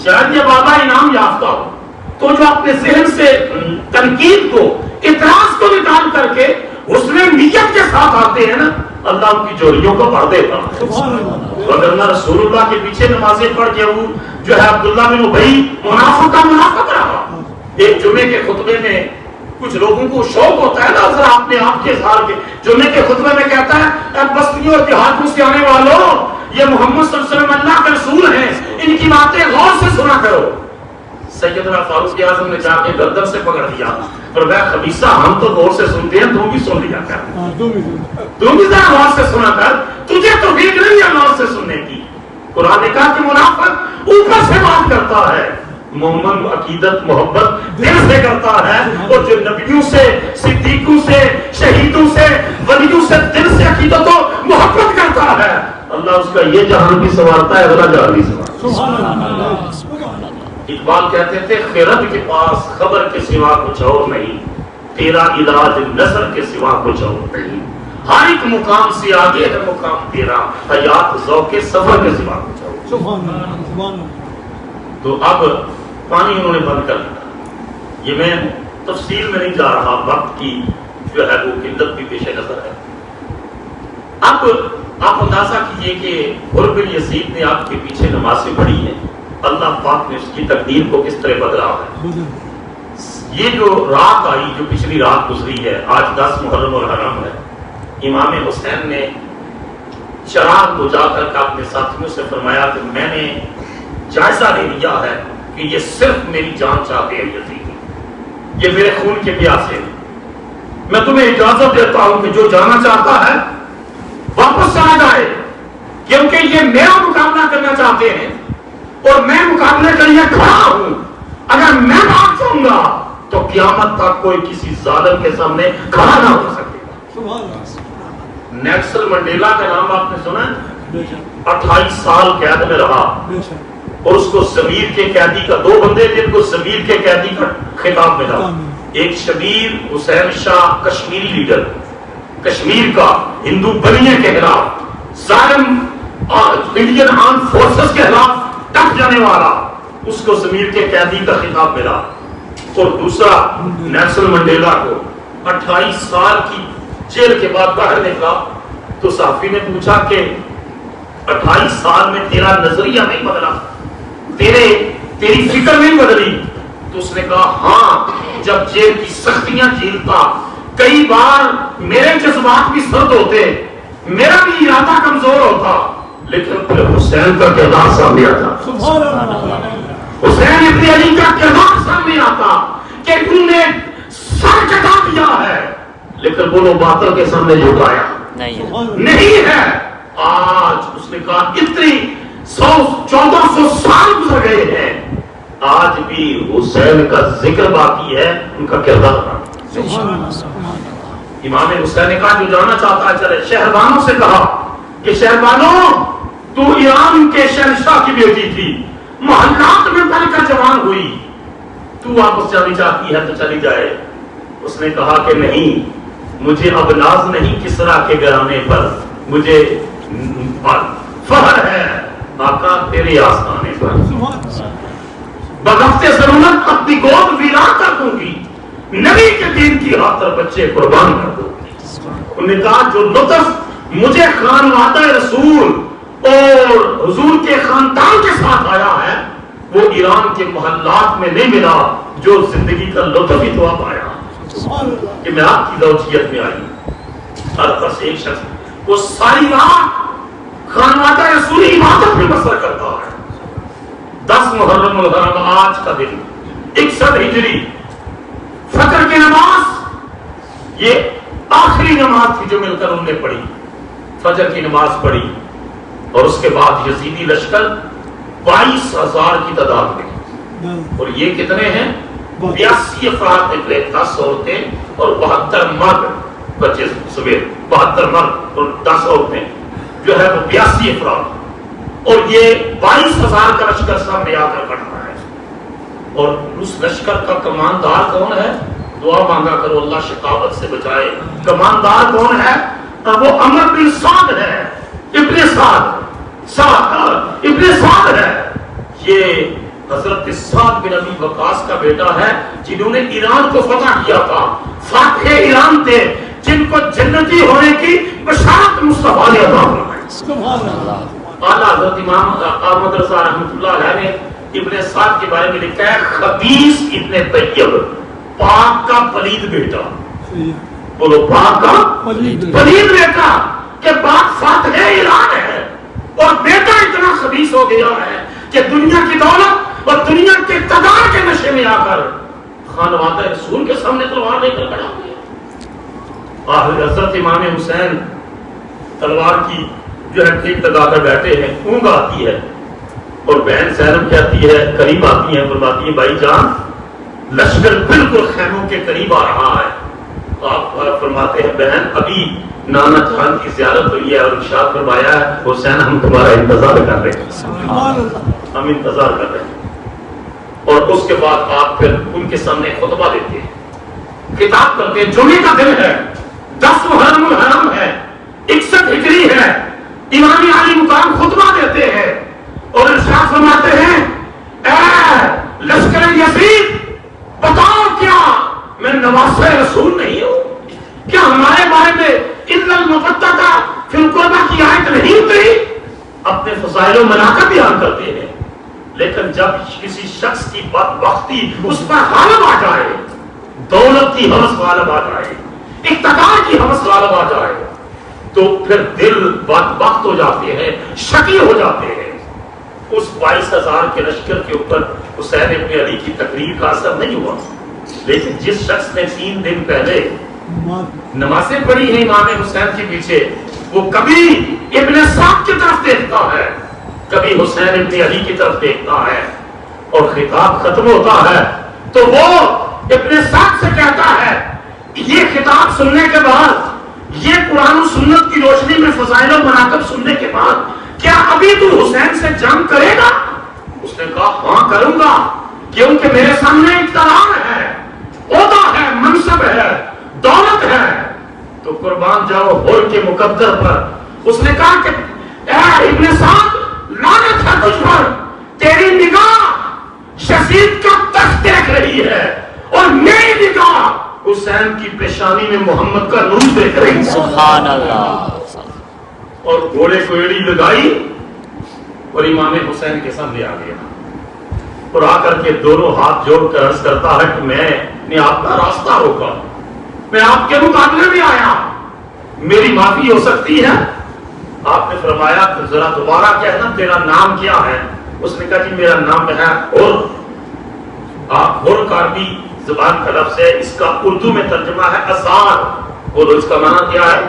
شاید یہ بابا انعام یافتہ ہو. تو جو اپنے ذہن سے تنقید کو، اعتراض کو نکال کر کے اس میں نیت کے ساتھ آتے ہیں نا، اللہ ان کی جوڑیوں کو بڑھ دیتا ہے. وگرنہ رسول اللہ کے پیچھے نمازیں پڑھ کے وہ جو ہے عبداللہ بن ابی منافق کا منافق رہا. ایک جمعے کے خطبے میں کچھ لوگوں کو شوق ہوتا ہے نا ذرا اپنے آپ کے اظہار کے، جمعے کے خطبے میں کہتا ہے اے بستیوں اور دیہاتوں سے آنے والوں، یہ محمد صلی اللہ علیہ وسلم اللہ کے رسول ہیں، ان کی باتیں غور سے سنا کرو. سیدنا فاروق اعظم نے جا کے گردن سے پکڑ دیا اور وہ خبیثہ ہم تو غور سے سنتے ہیں، تم بھی سن لیا کر، تم بھی ذرا غور سے سنا کر، تجھے توفیق نہیں ہے غور سے سننے کی. قرآن نے کہا کہ منافق اوپر سے بات کرتا ہے، مومن عقیدت محبت دل سے کرتا ہے، اور جو نبیوں سے، صدیقوں سے، شہیدوں سے، ولیوں سے دل سے عقیدت و محبت اللہ اس کا یہ جہان بھی سنوارتا ہے، اگلا جہان بھی سنوارتا ہے۔ سبحان اللہ، سبحان اللہ۔ اقبال کہتے تھے خرد کے پاس خبر کے سوا کچھ اور نہیں، تیرا علاج نظر کے سوا کچھ اور نہیں، ہر ایک مقام سے آگے ہے مقام تیرا، حیات ذوق سفر کے سوا کچھ اور۔ سبحان اللہ، سبحان اللہ۔ تو اب پانی انہوں نے بند کر دیا۔ یہ میں تفصیل میں نہیں جا رہا، وقت کی جو ہے وہ قلت بھی پیش نظر ہے۔ اب آپ اندازہ کیجئے کہ حر بن یزید نے آپ کے پیچھے نمازیں پڑھی ہیں، اللہ پاک نے اس کی تقدیر کو کس طرح بدلا ہے۔ یہ جو رات آئی، جو پچھلی رات گزری ہے، آج 10 محرم الحرام ہے، امام حسین نے چراغ بجھا کر اپنے ساتھیوں سے فرمایا کہ میں نے جائزہ لے لیا ہے کہ یہ صرف میری جان چاہتے ہیں یزید، یہ میرے خون کے پیاسے ہیں، میں تمہیں اجازت دیتا ہوں کہ جو جانا چاہتا ہے واپس چلا جائے، کیونکہ یہ میرا مقابلہ کرنا چاہتے ہیں اور میں مقابلے کے لیے کھڑا ہوں۔ اگر میں بھاگ جاؤں گا تو قیامت تک کوئی کسی ظالم کے سامنے کھڑا نہ ہو سکے گا۔ سبحان اللہ۔ نیلسن منڈیلا کا نام آپ نے سنا ہے؟ بے شک، 28 سال قید میں رہا، بے شک۔ اور اس کو ضمیر کے قیدی کا، 2 بندے جن کو ضمیر کے قیدی کا خطاب ملا، ایک شبیر حسین شاہ کشمیری لیڈر، کشمیر کا ہندو بنیے کے خلاف ظالم انڈین آرم فورسز کے خلاف ڈٹ جانے والا، اس کو ضمیر کے قیدی کا خطاب ملا، اور دوسرا نیلسن منڈیلا کو 28 سال کی جیل کے بعد باہر نکلا تو صحافی نے پوچھا کہ 28 سال میں تیرا نظریہ نہیں بدلا، تیری فکر نہیں بدلی؟ تو اس نے کہا ہاں، جب جیل کی سختیاں جھیلتا کئی بار میرے جذبات بھی سرد ہوتے، میرا بھی ارادہ کمزور ہوتا، لیکن پھر حسین کا کردار سامنے آتا، سبحان اللہ۔ حسین ابن علی کا کردار سامنے آتا کہ تم نے سر کٹا دیا ہے لیکن وہ باطل کے سامنے جھکایا نہیں ہے۔ آج اس نے کہا اتنی 1400 سال گزر گئے ہیں، آج بھی حسین کا ذکر باقی ہے، ان کا کردار باقی ہے۔ امام حسین نے کہا جو جانا چاہتا ہے چلے۔ شہربانوں سے کہا کہ شہربانوں، تو ایران کے شہنشاہ کی بیٹی تھی، محلات میں پڑھ کر جوان ہوئی، تو واپس جانی چاہتی ہے تو چلی جائے۔ اس نے کہا کہ نہیں، مجھے اب ناز نہیں کسرا کے گھرانے پر، مجھے فخر ہے آقا تیرے آستانے پر، بغفت ضرورت اپنی گود ویران کر دوں گی، نبی کے دین کی خاطر بچے قربان کر دوں گی۔ انہوں نے کہا جو لطف مجھے خانوادہ رسول اور حضور کے خاندان کے ساتھ آیا ہے وہ ایران کے محلات میں نہیں ملا، جو زندگی کا لطف ہی تو آپ آیا کہ میں آپ کی زوجیت میں آئی۔ ہر پس ایک شخص وہ ساری رات خانوادہ رسول عبادت میں بسر کرتا ہے۔ 10 محرم الحرام آج کا دن 61 ہجری، فجر کی نماز یہ آخری نماز تھی جو مل کر انہوں نے پڑھی، فجر کی نماز پڑھی، اور اس کے بعد یزیدی لشکر 22,000 کی تعداد میں، اور یہ کتنے ہیں؟ 82 افراد نکلے، 10 عورتیں اور 72 مرد، 25 سویر 72 مرد اور 10 عورتیں، جو ہے وہ 82 افراد، اور یہ 22,000 کا لشکر سامنے آ کر کھڑا ہے۔ اور اس لشکر کا کماندار کون ہے؟ دعا مانگا کرو اللہ شقاوت سے بچائے۔ کماندار کون ہے؟ وہ عمر بن سعد ہے، ابن سعد ہے۔ یہ حضرت سعد بن ابی وقاص کا بیٹا ہے، جنہوں نے ایران کو فتح کیا تھا، فاتح ایران تھے، جن کو جنتی ہونے کی بشارت مصطفیٰ نے عطا فرمائی۔ اعلیٰ حضرت امام احمد رضا رحمۃ اللہ علیہ نے ابن سعد کے بارے میں لکھا ہے خبیث ابن طیب، پاک کا پلید بیٹا۔ بولو پاک کا پلید بیٹا، کہ باپ فاتح ایران ہے اور بیٹا اتنا خبیث ہو گیا ہے کہ دنیا کی دولت اور دنیا کے اقتدار کے نشے میں آ کر خانوادہ رسول کے سامنے تلوار لے کر کھڑا ہو گیا۔ حضرت امام حسین تلوار کی جو ہے ٹھیک لگا کر بیٹھے ہیں، اونگ آتی ہے اور بہن زینب کہتی ہے، قریب آتی ہے، فرماتی ہے بھائی جان لشکر بالکل خیموں کے قریب آ رہا ہے۔ آپ فرماتے ہیں بہن ابھی نانا جان کی زیارت ہوئی ہے اور ارشاد فرمایا ہے حسین ہم تمہارا انتظار کر رہے ہیں، ہم انتظار کر رہے ہیں۔ اور اس کے بعد آپ پھر ان کے سامنے خطبہ دیتے ہیں، خطاب کرتے ہیں، جمعے کا دن ہے، 10 محرم الحرام ہے، 61 ہجری ہے، امام علی مقام خطبہ دیتے ہیں اور ارشاد فرماتے ہیں اے لشکر یزید بتاؤ کیا میں نواسہ رسول نہیں ہوں؟ کیا ہمارے بارے میں الا المفتہ فی القربہ کی آیت نہیں اتری؟ اپنے فضائل و مناقب بیان کرتے ہیں، لیکن جب کسی شخص کی بدبختی اس پر غالب آ جائے، دولت کی ہوس غالب آ جائے، اقتدار کی ہوس غالب آ جائے، تو پھر دل بدبخت ہو جاتے ہیں، شکی ہو جاتے ہیں۔ اس 22,000 کے لشکر کے اوپر حسین ابن علی کی تقریر کا اثر نہیں ہوا، لیکن جس شخص نے 3 دن پہلے نمازیں پڑھی ہیں امام حسین کے پیچھے، وہ کبھی ابن سعد کی طرف دیکھتا ہے، کبھی حسین ابن علی کی طرف دیکھتا ہے، اور خطاب ختم ہوتا ہے تو وہ ابن سعد سے کہتا ہے یہ خطاب سننے کے بعد، یہ قرآن و سنت کی روشنی میں فضائل و مناقب سننے کے بعد کیا ابھی تو حسین سے جنگ کرے گا؟ اس نے کہا ہاں کروں گا، کیونکہ میرے سامنے اقتدار ہے، عہدہ ہے، منصب ہے، دولت ہے، تو قربان جاؤ ہور کے مقدر پر۔ اس نے کہا کہ اے ابن سعد لعنت ہے تجھ پر، تیری نگاہ یزید کا تخت دیکھ رہی ہے اور میری نگاہ حسین کی پیشانی میں محمد کا نور دیکھ رہی ہے۔ سبحان اللہ۔ اور گھوڑے کو ایڑی لگائی اور امام حسین کے سامنے آ گیا اور آ کر کے دونوں ہاتھ جوڑ کر عرض کرتا ہے کہ میں نے آپ کا راستہ روکا، میں آپ کے مقابلے میں آیا، میری معافی ہو سکتی ہے؟ آپ نے فرمایا کہ ذرا دوبارہ کہنا تیرا نام کیا ہے؟ اس نے کہا جی میرا نام ہے حر۔ آپ حر کا عربی زبان کا لفظ ہے، اس کا اردو میں ترجمہ ہے آزاد، اور اس کا معنی کیا ہے؟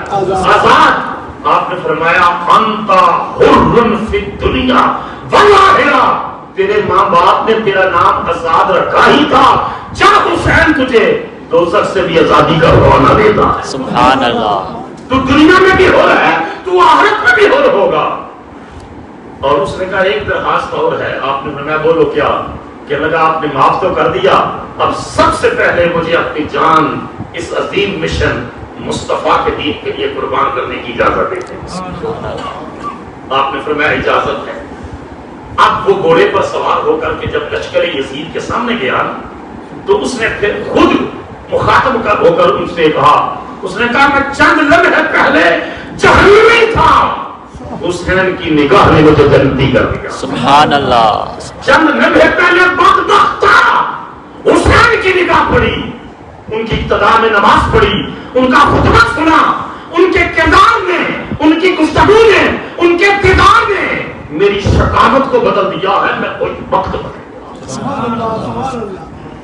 آزاد۔ آپ نے فرمایا انتا حر فی الدنیا والآخرہ، تیرے ماں باپ نے تیرا نام آزاد رکھا ہی تھا، جا حسین تجھے دوزخ سے بھی آزادی کا روانہ دیتا ہے۔ سبحان اللہ۔ تو دنیا میں بھی ہو رہا ہے تو آخرت میں بھی ہو ہوگا۔ اور اس نے کہا ایک درخواست اور ہے۔ آپ نے فرمایا بولو کیا؟ کہ لگا آپ نے معاف تو کر دیا، اب سب سے پہلے مجھے اپنی جان اس عظیم مشن مصطفیٰ کے دین کے لیے قربان کرنے کی اجازت دیتے ہیں۔ آپ نے فرمایا اجازت ہے۔ اب وہ گھوڑے پر سوار ہو کر کے جب لشکر یزید کے سامنے گیا تو اس نے پھر خود مخاطب ہو کر ان سے کہا، اس نے کہا میں چند لمحے پہلے جہنمی تھا، حسین کی نگاہ نے مجھے جنتی کر دیا۔ سبحان اللہ۔ چند لمحے پہلے بدبخت تھا، حسین کی نگاہ پڑی، ان کی اقتدار میں نماز پڑھی، ان کا خطبہ سنا، ان کے کردار نے، ان کی گفتگو نے، ان کے دیدار نے میری شقاوت کو بدل دیا ہے، میں کوئی وقت بدل گیا۔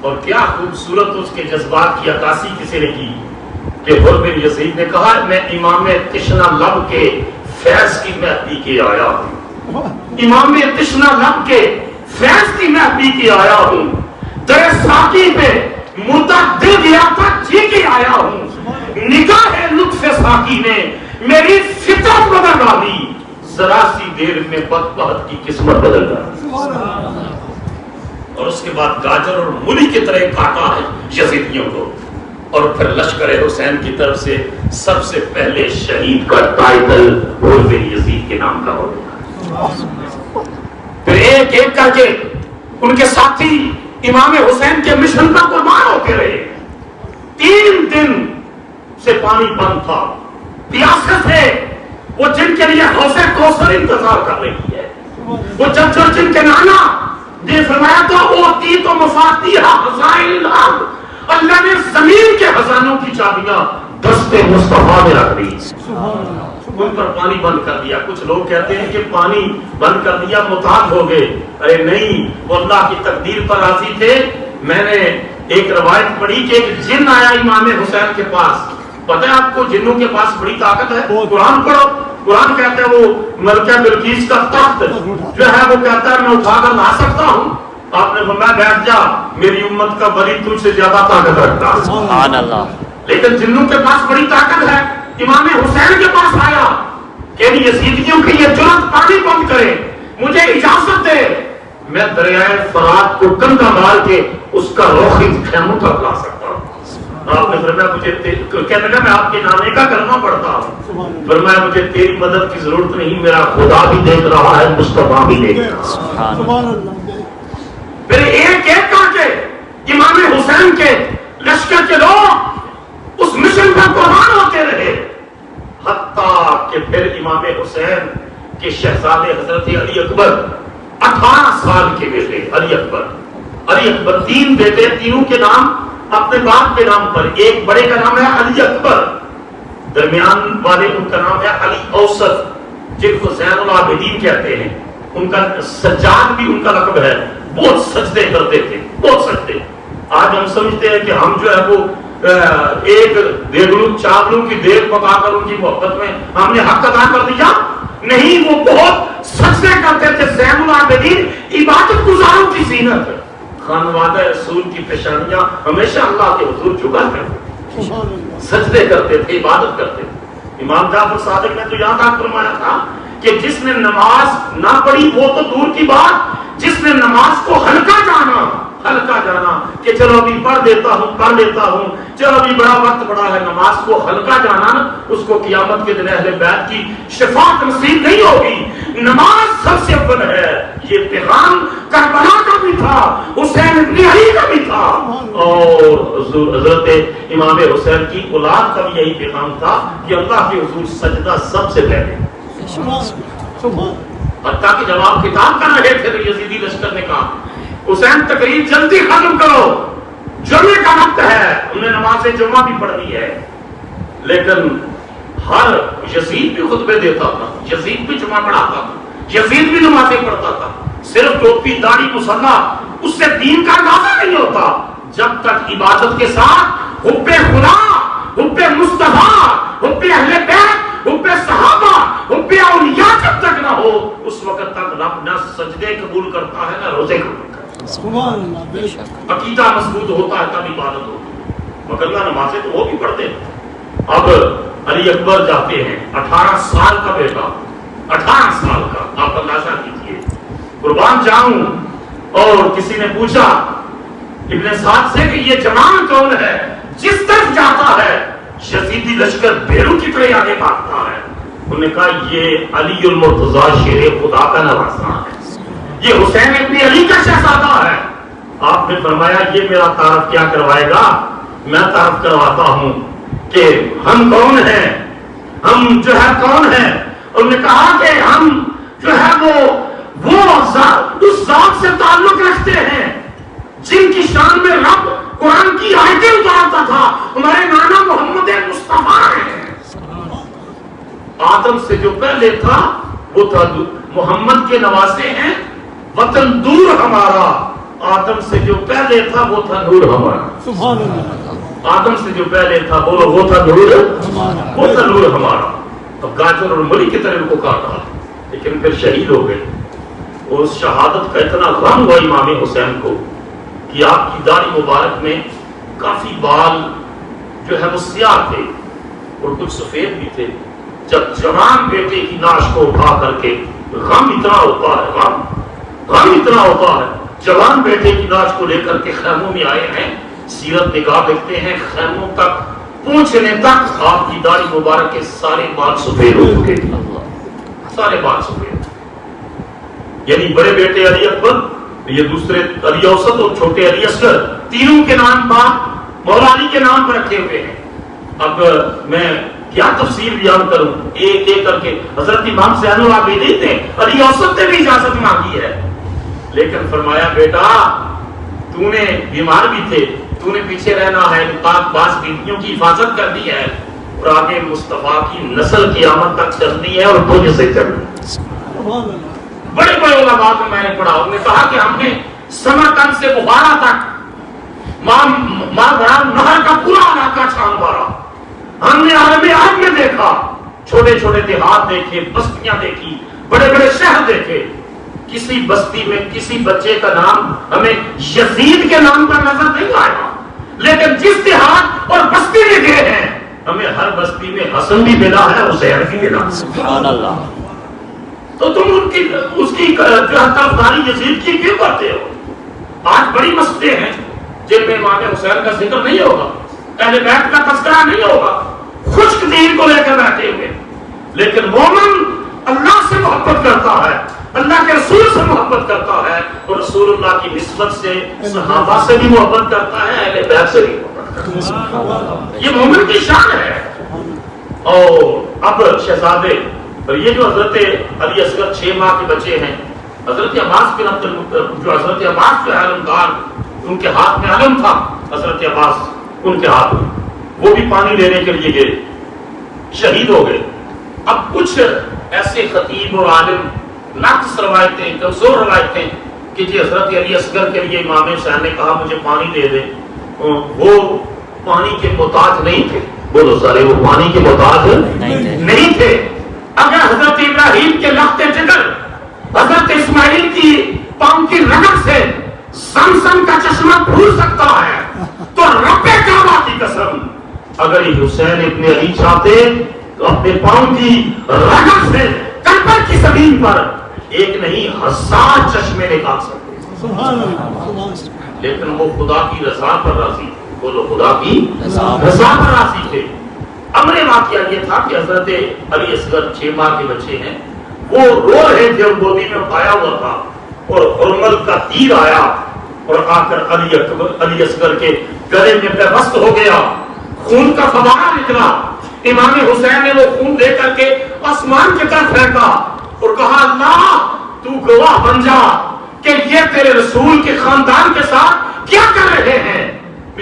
اور کیا خوبصورت اس کے جذبات کی عکاسی کسی نے کی کہ حر بن یزید نے کہا میں امام تشنا لب کے فیض کی محفی کے آیا ہوں، امام تشنا لب کے فیض کی محفی کے آیا ہوں، در ساقی پہ مردہ دل گیا تھا جی کے آیا ہوں، نگاہ لطف ساقی نے میری فطرت بدل ڈالی، ذرا سی دیر میں بدبخت کی قسمت بدل ڈالی۔ اور اس کے بعد گاجر اور مولی کی طرح کاٹا ہے یزیدیوں کو، اور پھر لشکر حسین کی طرف سے سب سے پہلے شہید کا ٹائٹل حر بن یزید کے نام کا ہو گیا۔ پھر ایک ایک کر کے ان کے ساتھی امام حسین کے مشن پر قربان ہوتے رہے۔ 3 دن سے پانی بند تھا، پیاسے تھے، وہ جن کے لیے حوض کوثر انتظار کر رہی ہے، وہ جب جن کے نانا نے فرمایا تھا اوتی تو مفاتیح خزائن الارض، اللہ نے زمین کے خزانوں کی چابیاں دست مصطفیٰ میں رکھ دی، ان پر پانی بند کر دیا۔ کچھ لوگ کہتے ہیں کہ پانی بند کر دیا محتاج ہو گئے، ارے نہیں، وہ اللہ کی تقدیر پر راضی تھے۔ میں نے ایک روایت پڑھی کہ ایک جن آیا امام حسین کے پاس، پتہ ہے آپ کو جنوں کے پاس بڑی طاقت ہے، قرآن پڑھو، قرآن کہتا ہے وہ ملکہ بلقیس کا تخت جو ہے وہ کہتا ہے میں اٹھا کر لا سکتا ہوں۔ آپ نے فرمایا بیٹھ جا، میری امت کا ولی تجھ سے زیادہ طاقت رکھتا ہے۔ سبحان اللہ۔ لیکن جنوں کے پاس بڑی طاقت ہے، امام حسین کے پاس آیا کہ یزیدیوں کی یہ جرات پانی بند کرے، مجھے اجازت دے، میں دریائے فرات کو کندھا مار کے اس کا رخ خیموں تک لا سکتا ہوں۔ آپ نے فرمایا مجھے کہنے لگا میں آپ کے نانے کا کلمہ پڑھتا ہوں، فرمایا مجھے تیری مدد کی ضرورت نہیں، میرا خدا بھی دیکھ رہا ہے، مصطفیٰ بھی دیکھ رہا ہے۔ پھر ایک ایک کر کے امام حسین کے لشکر کے لوگ اس مشن پر قربان ہوتے رہے، حتیٰ کہ پھر امام حسین کے شہزادے حضرت علی اکبر 18 سال کے بیٹے علی اکبر 3 بیٹے، تینوں کے نام اپنے باپ کے نام پر، ایک بڑے کا نام ہے علی اکبر، درمیان والے ان کا نام ہے علی اوسط جن کو زین العابدین کہتے ہیں، ان کا سجاد بھی ان کا لقب ہے، بہت سجدے کرتے تھے، بہت سجدے۔ آج ہم سمجھتے ہیں کہ ہم جو ہے وہ ایک دیگڑوں چاولوں کی دیگ پکا کر ان کی محبت میں ہم نے حق ادا کر دیا، نہیں، وہ بہت سجدے کرتے تھے۔ زین العابدین عبادت گزاروں کی زینت، خانوادہ رسول کی پیشانیاں ہمیشہ اللہ کے حضور جھکا کرتے، سجدے کرتے تھے، عبادت کرتے تھے۔ امام جعفر صادق نے تو یہاں تک فرمایا تھا کہ جس نے نماز نہ پڑھی وہ تو دور کی بات، جس نے نماز کو ہلکا جانا کہ چلو ابھی پڑھ لیتا ہوں، چلو ابھی بڑا وقت پڑا ہے، نماز کو ہلکا جانا، اس کو قیامت کے دن اہل بیت کی شفاعت نصیب نہیں ہوگی۔ نماز سب سے اول ہے۔ یہ پیغام کربلا کا بھی تھا، حسین ابن علی کا بھی تھا، اور حضرت امام حسین کی اولاد کا بھی یہی پیغام تھا کہ اللہ کے حضور سجدہ سب سے پہلے۔ حتیٰ کہ جب آپ خطاب کر رہے تھے تو یزیدی لشکر نے کہا حسین تقریر جلدی ختم کرو، جمعے کا وقت ہے۔ انہیں نماز جمعہ بھی پڑھنی ہے، لیکن ہر یزید بھی خطبے دیتا تھا، یزید بھی جمعہ پڑھاتا تھا، یزید بھی نمازیں پڑھتا تھا، صرف ٹوپی داڑھی مسلح اس سے دین کا اندازہ نہیں ہوتا جب تک عبادت کے ساتھ حب خدا، حب مصطفیٰ، حب اہل بیت، حب صحابہ، حب اولیاء جب تک نہ ہو، اس وقت تک رب نہ سجدے قبول کرتا ہے نہ روزے قبول کرتا ہے۔ عقیدہ مضبوط ہوتا ہے تب عبادت ہوتی ہے، مگر نمازیں تو وہ بھی پڑھتے ہیں۔ اب علی اکبر جاتے ہیں، 18 سال کا بیٹا، 18 سال کا، آپ اندازہ کیجیے، قربان جاؤں۔ اور کسی نے پوچھا ابن سعد سے کہ یہ جوان کون ہے جس طرف جاتا ہے یزیدی لشکر بھیڑوں کی طرح آگے بھاگتا ہے؟ انہوں نے کہا یہ علی المرتضیٰ شیر خدا کا نواسہ ہے، یہ حسین ابن علی کا شہزادہ ہے۔ آپ نے فرمایا یہ میرا تعارف کیا کروائے گا؟ میں تعارف کرواتا ہوں کہ ہم کون ہیں، ہم جو ہے کون ہیں۔ انہوں نے کہا کہ ہم جو ہے وہ اس ذات سے تعلق رکھتے ہیں جن کی شان میں رب قرآن کی آیتیں اتارتا تھا، ہمارے نانا محمد مصطفیٰ ہیں۔ آدم سے جو پہلے تھا وہ تھا محمد کے نواسے ہیں، وطن دور ہمارا، آدم سے جو پہلے تھا وہ تھا نور ہمارا۔ سبحان اللہ۔ آدم سے جو پہلے تھا وہ تھا نور ہمارا۔ اب گاجر اور ملی کی طرح کو کاٹا، لیکن پھر شہید ہو گئے۔ اس شہادت کا اتنا غم ہوا امام حسین کو کہ آپ کی داڑھی مبارک میں کافی بال جو ہے وہ سیاہ تھے اور کچھ سفید بھی تھے۔ جب جوان بیٹے کی لاش کو اٹھا کر کے غم اتنا ہوتا ہے، جوان بیٹے کی لاش کو لے کر کے خیموں میں آئے ہیں، سیرت نگاہ دیکھتے ہیں، خیموں تک پہنچنے تک آپ کی داڑھی مبارک کے سارے بال سفید ہو چکے، سارے بال سفید۔ یعنی بڑے بیٹے علی اکبر، یہ دوسرے علی اوسط اور چھوٹے علی اصغر، تینوں کے نام پاک مولا علی کے نام پر رکھے ہوئے ہیں۔ اب میں کیا تفصیل بیان کروں، ایک ایک کر کے۔ حضرت امام زین العابدین نے علی اوسط نے بھی اجازت مانگی ہے، لیکن فرمایا بیٹا تو نے بیمار بھی تھے، تو نے پیچھے رہنا ہے، پاک باز بیٹیوں کی حفاظت کرنی ہے اور آگے مصطفیٰ کی نسل قیامت تک چلنی ہے اور تجھ سے چلنی۔ بڑے بڑے علماء کو میں نے پڑھا، انہوں نے کہا کہ ہم نے سمرقند سے بخارا تک ماں بڑا نہر کا پورا علاقہ چھان مارا، ہم نے عالم عرب میں دیکھا، چھوٹے چھوٹے دیہات دیکھے، بستیاں دیکھی، بڑے بڑے شہر دیکھے، کسی بستی میں کسی بچے کا نام ہمیں یزید کے نام پر نظر نہیں آیا، لیکن جس دیہات اور بستی میں گئے ہیں ہمیں ہر بستی میں حسن بھی ملا ہے اور حسین بھی ملا. سبحان اللہ. تو تم اس کی طرفداری یزید کی کیوں کرتے ہو؟ آج بڑی مسجدیں ہیں جن میں امام حسین کا ذکر نہیں ہوگا، اہل بیت کا تذکرہ نہیں ہوگا، خشک دین کو لے کر بیٹھے ہوئے. لیکن مومن اللہ سے محبت کرتا ہے، اللہ کے رسول سے محبت کرتا ہے، اور رسول اللہ کی نسبت سے صحابہ سے بھی محبت کرتا ہے، اہل بیت سے بھی محبت کرتا ہے. یہ مومن کی شان ہے. اور اب شہزادے، اور یہ جو حضرت علی اصغر 6 ماہ کے بچے ہیں، حضرت عباس بن عبد جو حضرت عباس جو علمدار، ان کے ہاتھ میں علم تھا، حضرت عباس ان کے ہاتھ میں، وہ بھی پانی لینے کے لیے گئے، شہید ہو گئے. اب کچھ ایسے خطیب اور عالم ناقص روایتیں، کمزور روایتیں کہ جی حضرت علی اصغر کے لیے امام حسین نے کہا مجھے پانی دے دے، وہ پانی کے محتاج نہیں تھے. بولو سارے، وہ پانی کے محتاج نہیں تھے. اگر حضرت ابراہیم کے لخت جگر، حضرت اسماعیل کی پاؤں کی رگڑ سے زمزم کا چشمہ پھول سکتا ہے تو رب کعبہ کی قسم اگر یہ حسین ابن علی چاہتے تو اپنے پاؤں کی رگڑ سے کربلا کی زمین پر ایک نہیں 1000 چشمے نکال سکتے. لیکن وہ خدا کی رضا پر راضی تھے. بولو خدا کی رضا پر راضی تھے. امر واقعہ یہ تھا کہ حضرت علی اصغر 6 ماہ کے بچے ہیں، وہ رو رہے تھے، گودی میں اٹھایا ہوا تھا، اور حرمل کا تیر آیا اور آ کر علی اصغر کے گلے میں پیوست ہو گیا. خون کا فوارہ نکلا. امام حسین نے وہ خون لے کر کے آسمان کی طرف پھینکا اور کہا اللہ تو گواہ بن جا کہ یہ تیرے رسول کے خاندان کے ساتھ کیا کر رہے ہیں.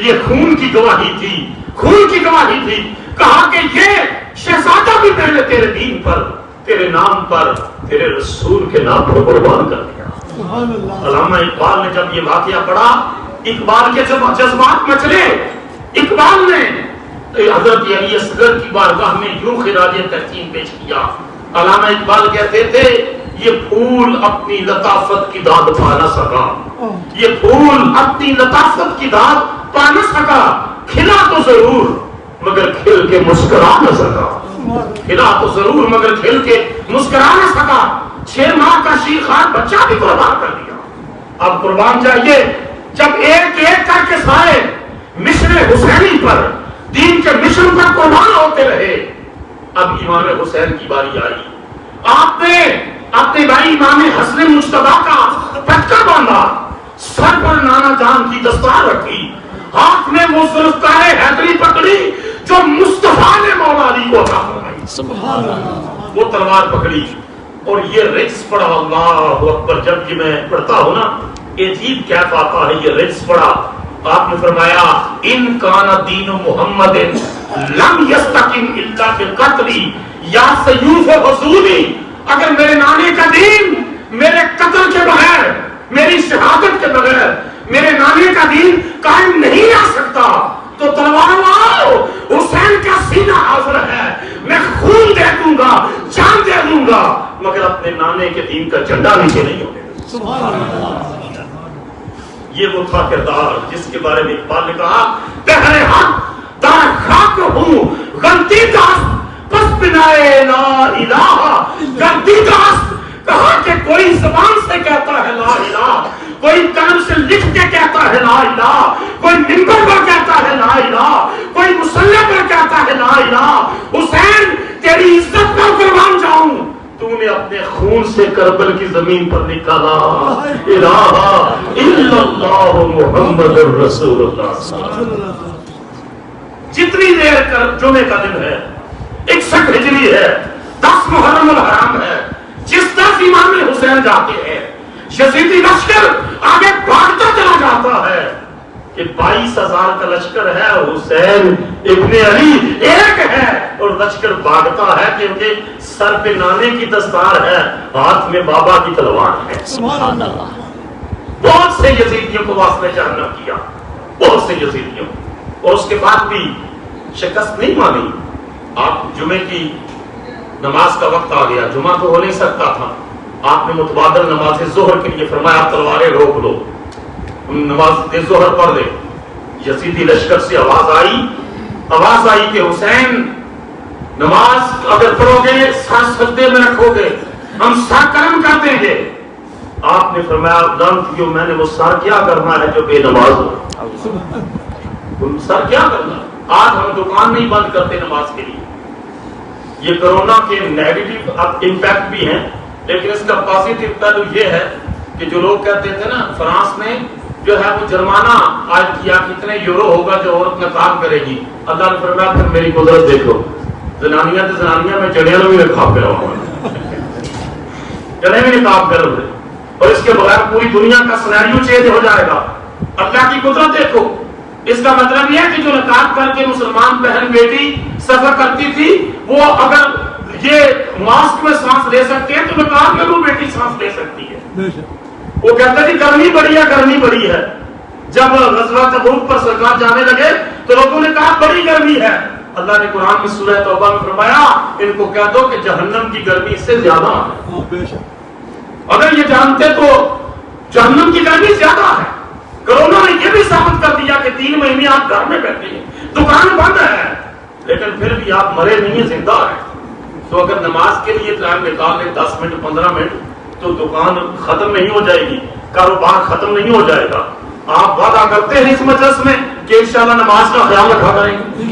یہ خون کی گواہی تھی، خون کی گواہی تھی. کہا کہ یہ شہزادہ بھی پہلے تیرے دین پر، تیرے نام پر، تیرے رسول کے نام پر قربان کر دیا. علامہ اقبال نے جب یہ واقعہ پڑھا، اقبال کے جب جذبات مچلے، اقبال نے حضرت علی اصغر کی بارگاہ میں یوں خراج تحسین پیش کیا. علامہ اقبال کہتے تھے یہ پھول اپنی لطافت کی داد پا نہ سکا، یہ پھول اپنی لطافت کی داد پا نہ سکا. کھلا تو ضرور مگر کھل کے مسکرا نہ سکا. کھلا تو ضرور مگر کھل کے مسکرا نہ سکا. 6 ماہ کا شیخار بچہ بھی قربان کر دیا. اب قربان جائیے جب ایک ایک کر کے سارے مشن حسینی پر، دین کے مشن پر قربان ہوتے رہے. اب امام حسین کی باری آئی. آپ نے اپنے بھائی امام حسن مجتبی کا پٹکا باندھا، سر پر نانا جان کی دستار رکھی، ہاتھ میں وہ ذوالفقار حیدری پکڑی جو مصطفیٰ نے مولا علی کو عطا فرمائی. سبحان اللہ. وہ تلوار پکڑی اور یہ رجز پڑھا. اللہ اکبر. جب یہ میں پڑھتا ہوں نا عجیب کیف آتا ہے. یہ رجز پڑھا. آپ نے فرمایا ان کان دین محمد لم یستقم الا بقتل یا سیوف حضوری. اگر میرے نانے کا دین میرے قتل کے بغیر، میری شہادت کے بغیر، میرے نانے کا دین قائم نہیں آ سکتا تو تلوار لاؤ، حسین کا سینہ حاضر ہے، میں خون دے دوں گا، جان دے دوں گا، مگر اپنے نانے کے دین کا جھنڈا نیچے نہیں ہوگا. سبحان اللہ. یہ وہ تھا کردار جس کے بارے میں اقبال نے کہا بہر حق در خاک ہوں غلطی داست پس بنائے لا الہ. غلطی داست کہا کہ کوئی زبان سے کہتا ہے لا الہ، کوئی قلم سے لکھ کے کہتا ہے لا الہ، کوئی منبر پر کہتا ہے لا الہ، کوئی مصلی پر کہتا ہے لا الہ. حسین تیری عزت پر قربان جاؤں، تو نے اپنے خون سے کربل کی زمین پر نکالا الہ الا اللہ محمد الرسول اللہ. جتنی دیر کر جمعے کا دن ہے، 61 ہجری ہے، 10 محرم الحرام ہے، جس طرف امام حسین جاتے ہیں یزیدی لشکر آگے بھاگتا چلا جاتا ہے کہ 22,000 کا لشکر ہے، حسین ابن علی ایک ہے اور لشکر بھاگتا ہے کیونکہ سر پہ نانے کی دستار ہے، ہاتھ میں بابا کی تلوار ہے. سبحان اللہ. بہت سے یزیدیوں کو واسطے جاننا کیا، بہت سے یزیدیوں، اور اس کے بعد بھی شکست نہیں مانی. آپ جمعے کی نماز کا وقت آ گیا، جمعہ تو ہو نہیں سکتا تھا. آپ نے متبادل نماز ظہر کے لیے فرمایا تلواریں روک لو، نماز ظہر پڑھ لے. یزیدی لشکر سے آواز آئی کہ حسین نماز اگر پڑھو گے سر سجدے میں رکھو گے ہم سر قلم کر دیں گے. آپ نے فرمایا لعنت میں نے وہ سر کیا کرنا ہے جو بے نماز ہو. سر کیا کرنا. آج ہم دکان نہیں بند کرتے نماز کے لیے. یہ کرونا کے نیگیٹو امپیکٹ بھی ہیں لیکن اس کا پازیٹیو پہلو یہ ہے کہ جو لوگ کہتے تھے نا فرانس نے جو ہے وہ جرمانہ عائد کیا کتنے یورو ہوگا جو عورت نقاب کرے گی. اللہ نے فرمایا پھر میری قدرت دیکھو زنانیاں تو زنانیاں میں چڑیا بھی نقاب کروا چڑے بھی نقاب کرو گے اور اس کے بغیر پوری دنیا کا سیناریو چینج ہو جائے گا. اللہ کی قدرت دیکھو. اس کا مطلب یہ ہے کہ جو نقاب کر کے مسلمان بہن بیٹی سفر کرتی تھی وہ اگر یہ ماسک میں سانس لے سکتے ہیں تو نقاب میں وہ بیٹی سانس لے سکتی ہے. وہ کہتا ہے گرمی بڑی ہے. جب غزوہ تبوک پر سرکار جانے لگے تو لوگوں نے کہا بڑی گرمی ہے. اللہ نے قرآن کی سورہ توبہ میں فرمایا ان کو کہہ دو کہ جہنم کی گرمی اس سے زیادہ ہے. اگر یہ جانتے تو جہنم کی گرمی زیادہ ہے. کرونا نے یہ بھی ثابت کر دیا کہ 3 مہینے آپ گھر میں بیٹھے ہیں دکان بند ہے لیکن پھر بھی آپ مرے نہیں ہیں زندہ ہیں. تو اگر نماز کے لیے ٹائم نکال لیں 10 منٹ 15 منٹ تو دکان ختم نہیں ہو جائے گی کاروبار ختم نہیں ہو جائے گا. آپ وعدہ کرتے ہیں اس مجلس میں کہ انشاءاللہ نماز کا خیال رکھا کریں گے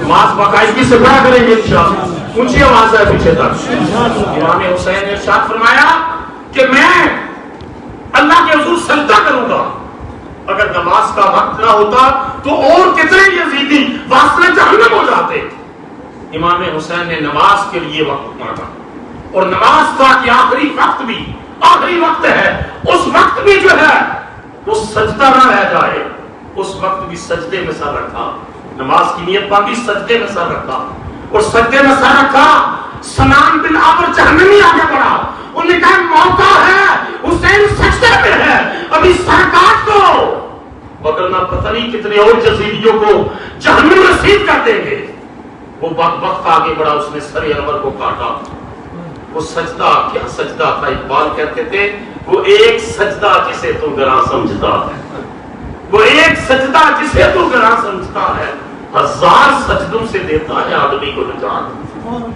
نماز باقاعدگی سے پڑھا کریں گے انشاءاللہ. اونچی آواز ہے پیچھے تک. امام حسین نے ارشاد فرمایا کہ میں اللہ کے حضور سجدہ کروں گا. اگر نماز کا وقت نہ ہوتا تو اور کتنے یزیدی واسطے جہنم ہو جاتے. امام حسین نے نماز کے لیے وقت مانگا اور نماز کا کہ آخری وقت ہے اس وقت بھی جو ہے وہ سجدہ نہ رہ جائے. اس وقت بھی سجدے میں سر رکھا. نماز کی نیت باندھی سجدے میں سر رکھا اور سجدے میں سر رکھا. سنان بن عامر جہنمی آگے بڑھا. انہوں نے کہا موقع ہے حسین سجدے میں ہے ابھی سر کاٹ دو وگرنہ پتہ نہیں کتنے اور یزیدیوں کو جہنم نصیب کر دیں گے. وہ وقت آگے بڑھا اس نے سر انور کو کاٹا. وہ سجدہ کیا سجدہ تھا. اقبال کہتے تھے وہ ایک سجدہ جسے تو گراں سمجھتا ہے. وہ ایک سجدہ جسے تو گراں سمجھتا ہے 1000 سجدوں سے دیتا ہے آدمی کو نجات.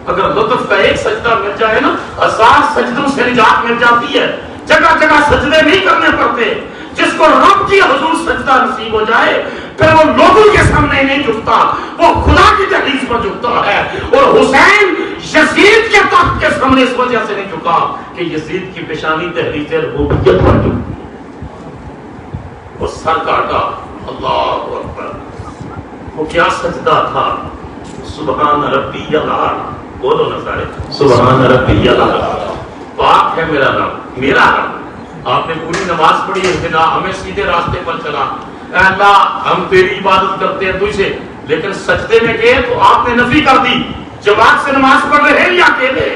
اگر لطف کا ایک سجدہ مل جائے نا 1000 سجدوں سے نجات مل جاتی ہے. جگہ جگہ سجدے نہیں کرنے پڑتے. جس کو رب کی حضور سجدہ نصیب ہو جائے پھر وہ لوگوں کے سامنے نہیں جھکتا وہ خدا کی دہلیز پر جھکتا ہے. اور حسین یزید کے تخت کے سامنے اس وجہ سے نہیں جھکا کہ یزید کی پیشانی دہلیز ربوبیت پر جھکی. وہ سر کاٹا. اللہ اکبر. وہ کیا سجدہ تھا. سبحان ربی الاعلی. بولو نا سارے سبحان ربی الاعلی. پاک ہے میرا رب میرا رب. آپ نے پوری نماز پڑھی ہے ہمیں سیدھے راستے پر چلا. اے اللہ ہم تیری عبادت کرتے ہیں تجھے لیکن سجدے میں گئے تو آپ نے نفی کر دی. جماعت سے نماز پڑھ رہے ہیں یا اکیلے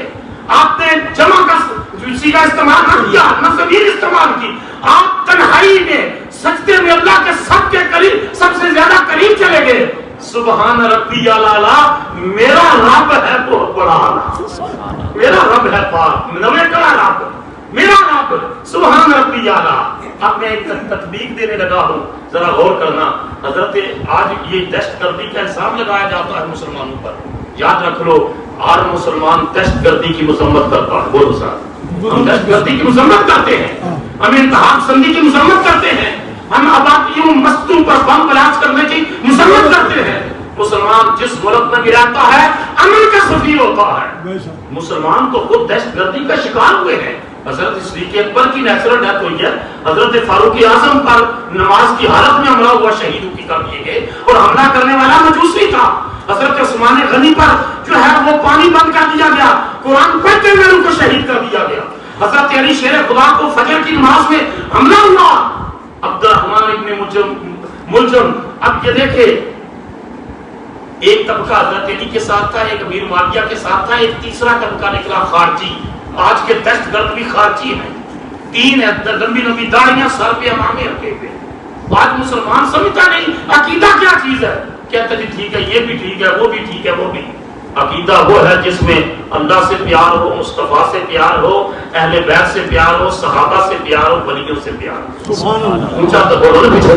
آپ نے جمع کا سیگا استعمال نہ کیا نہ ضمیر استعمال کی. آپ تنہائی میں سجدے میں اللہ کے سب سے زیادہ قریب چلے گئے. سبحان ربی الاعلی. میرا رب ہے بہت بڑا. میرا رب ہے پاک نوے کا رب میرا رب سبحان ربی اعلی. اب میں ایک تطبیق دینے لگا ہوں ذرا غور کرنا. حضرت آج یہ دہشت گردی کا الزام لگایا جاتا ہے مسلمانوں پر. یاد رکھ لو ہر مسلمان دہشت گردی کی مذمت کرتا ہے. بولو صاحب ہم دہشت گردی کی مذمت کرتے ہیں. ہم انتہا پسندی کی مذمت کرتے ہیں. ہم آبادیوں مسجدوں پر بم بلاسٹ کرنے کی مذمت کرتے ہیں. مسلمان جس ملک میں بھی رہتا ہے امن کا سفیر ہوتا ہے. مسلمان تو خود دہشت گردی کا شکار ہوئے ہیں. حضرت صدیق اکبر کی نیچرل ڈیتھ ہوئی ہے. حضرت فاروق اعظم پر نماز کی حالت میں حملہ ہوا شہیدوں کی کر دیے گئے اور حملہ کرنے والا مجوسی تھا. حضرت عثمان غنی پر جو ہے وہ پانی بند کر دیا گیا. قرآن پڑھتے ہوئے ان کو شہید کر دیا گیا. حضرت علی شیر خدا کو فجر کی نماز میں حملہ ہوا. عبد الرحمن ابن ملجم. اب یہ دیکھیں ایک طبقہ حضرت علی کے ساتھ تھا ایک امیر معاویہ کے ساتھ تھا. ایک تیسرا طبقہ نکلا خارجی. آج کے دہشت گرد بھی خارجی ہیں. 3 لمبی لمبی داڑیاں سر پہ امامے رکھے ہوئے. آج مسلمان سمجھتا نہیں عقیدہ کیا چیز ہے. کہتا جی ٹھیک ہے یہ بھی ٹھیک ہے وہ بھی ٹھیک ہے وہ بھی. عقیدہ وہ ہے جس میں اللہ سے پیار ہو مصطفیٰ سے پیار ہو اہل بیت سے پیار ہو صحابہ سے پیار ہو ولیوں سے پیار ہو. اونچا تو بولو نا پیچھے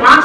5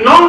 9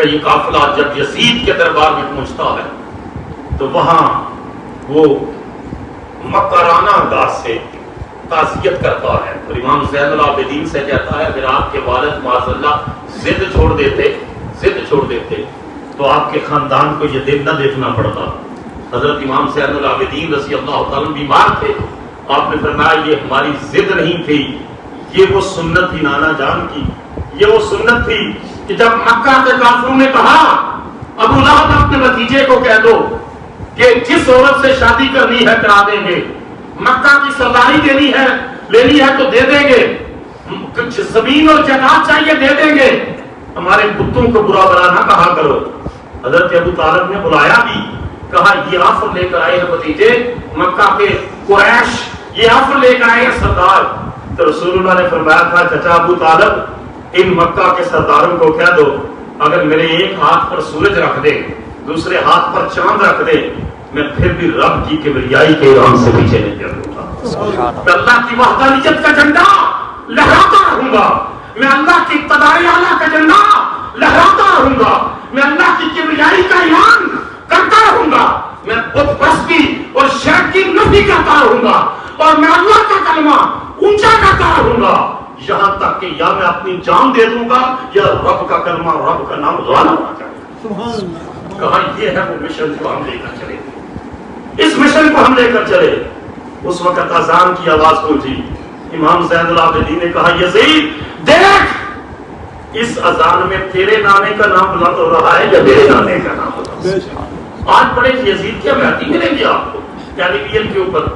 کا یہ قافلہ جب یزید کے دربار میں پہنچتا ہے تو وہاں وہ مکرانہ انداز سے تعزیت کرتا ہے اور امام زین العابدین سے کہتا ہے اگر آپ کے والد معاذ اللہ ضد چھوڑ دیتے تو آپ کے خاندان کو یہ دن نہ دیکھنا پڑتا. حضرت امام زین العابدین رضی اللہ تعالیٰ بیمار تھے. آپ نے فرمایا یہ ہماری ضد نہیں تھی, یہ وہ سنت تھی نانا جان کی, یہ وہ سنت تھی کہ جب مکہ کے کافروں نے کہا ابو لہب اپنے بھتیجے کو کہہ دو کہ جس عورت سے شادی کرنی ہے کرا دیں گے, مکہ کی سرداری لینی ہے تو دے دیں گے, زمین اور جنات چاہیے دے دیں گے, ہمارے بتوں کو برا بلا نہ کہا کرو. حضرت ابو طالب نے بلایا بھی, کہا یہ آفر لے کر آئے ہیں بھتیجے مکہ کے قریش, یہ آفر لے کر آئے ہیں سردار. تو رسول اللہ نے فرمایا تھا چچا ابو طالب ان مکہ کے سرداروں کو کہہ دو اگر میرے ایک ہاتھ پر سورج رکھ دے دوسرے ہاتھ پر چاند رکھ دے میں پھر بھی رب کی کبریائی کے اعلان سے پیچھے نہیں ہٹوں گا. اللہ کی وحدانیت کا جھنڈا لہراتا رہوں گا, میں اللہ کی اقتدار اعلیٰ کا جھنڈا لہراتا رہوں گا, میں اللہ کی کبریائی کا اعلان کرتا رہوں گا, میں بت پرستی اور شرک کی نفی کرتا رہوں گا اور میں اللہ کا کلمہ اونچا کرتا رہوں گا یہاں تک کہ یا میں اپنی جان دے دوں گا یا رب کا کلمہ رب کا نام غالب آ جائے. کہا یہ ہے وہ مشن کو ہم لے کر چلے, اس مشن کو ہم لے کر چلے. اس وقت اذان کی آواز پہنچی. امام زین العابدین نے کہا یزید دیکھ اس اذان میں تیرے نانے کا نام بلند ہو رہا ہے یا میرے نانے کا نام بلند ہو رہا ہے. آج بڑے یزید کی بیعتی ملیں گی آپ کو ٹیلی ویژن کے اوپر.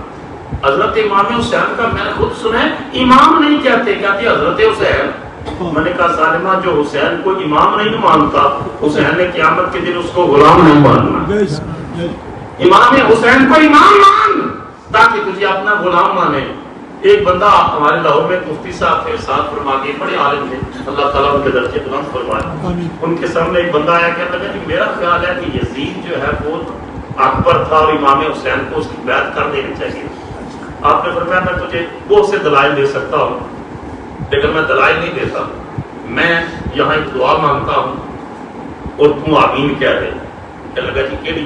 حضرت امام حسین کا میں نے خود سنا ہے, امام نہیں کہتے حضرت حسین. میں نے کہا ظالمہ جو حسین کو امام نہیں مانتا حسین نے قیامت کے دن اس کو غلام نہیں ماننا. امام حسین کو امام مان تاکہ تجھے اپنا غلام مانے. ایک بندہ ہمارے لاہور میں مفتی صاحب تھے, ساتھ فرما کے بڑے عالم تھے, اللہ تعالیٰ ان کے درجے بلند فرمائے. ان کے سامنے ایک بندہ آیا کہنے لگا کہ میرا خیال ہے کہ یزید جو ہے وہ اکبر تھا اور امام حسین کو اس کی بیعت کر دینی چاہیے. آپ نے فرمایا میں تجھے بہت سے دلائل دے سکتا ہوں لیکن میں دلائل نہیں دیتا, میں یہاں ایک دعا مانگتا ہوں اور تم آمین کہہ دے. کہنے لگا جی کیڑی؟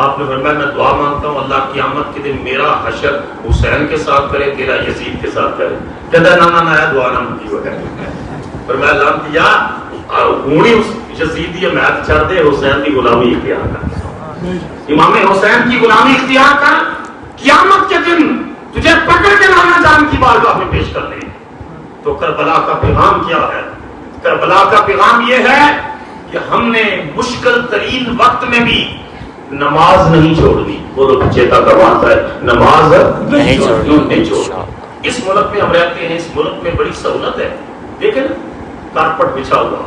آپ نے فرمایا میں دعا مانگتا ہوں اللہ قیامت کے دن میرا حشر حسین کے ساتھ کرے تیرا یزید کے ساتھ کرے. کہتا نا دعا نہ مانگی وغیرہ. فرمایا لام دیا ہونی یزید دی میت چھڑ دے, حسین کی غلامی اختیار کر, امام حسین کی غلامی اختیار کر. قیامت کے دن تجھے پکڑ کے لانا جان کی بارگاہ میں پیش کر دیں. تو کربلا کا پیغام کیا ہے؟ کربلا کا پیغام یہ ہے کہ ہم نے مشکل ترین وقت میں بھی نماز نہیں چھوڑنی. وہ تو چیتا کرواتا ہے نماز نہیں چھوڑنی. اس ملک میں ہم رہتے ہیں, اس ملک میں بڑی سہولت ہے. دیکھیں کارپٹ بچھا ہوا,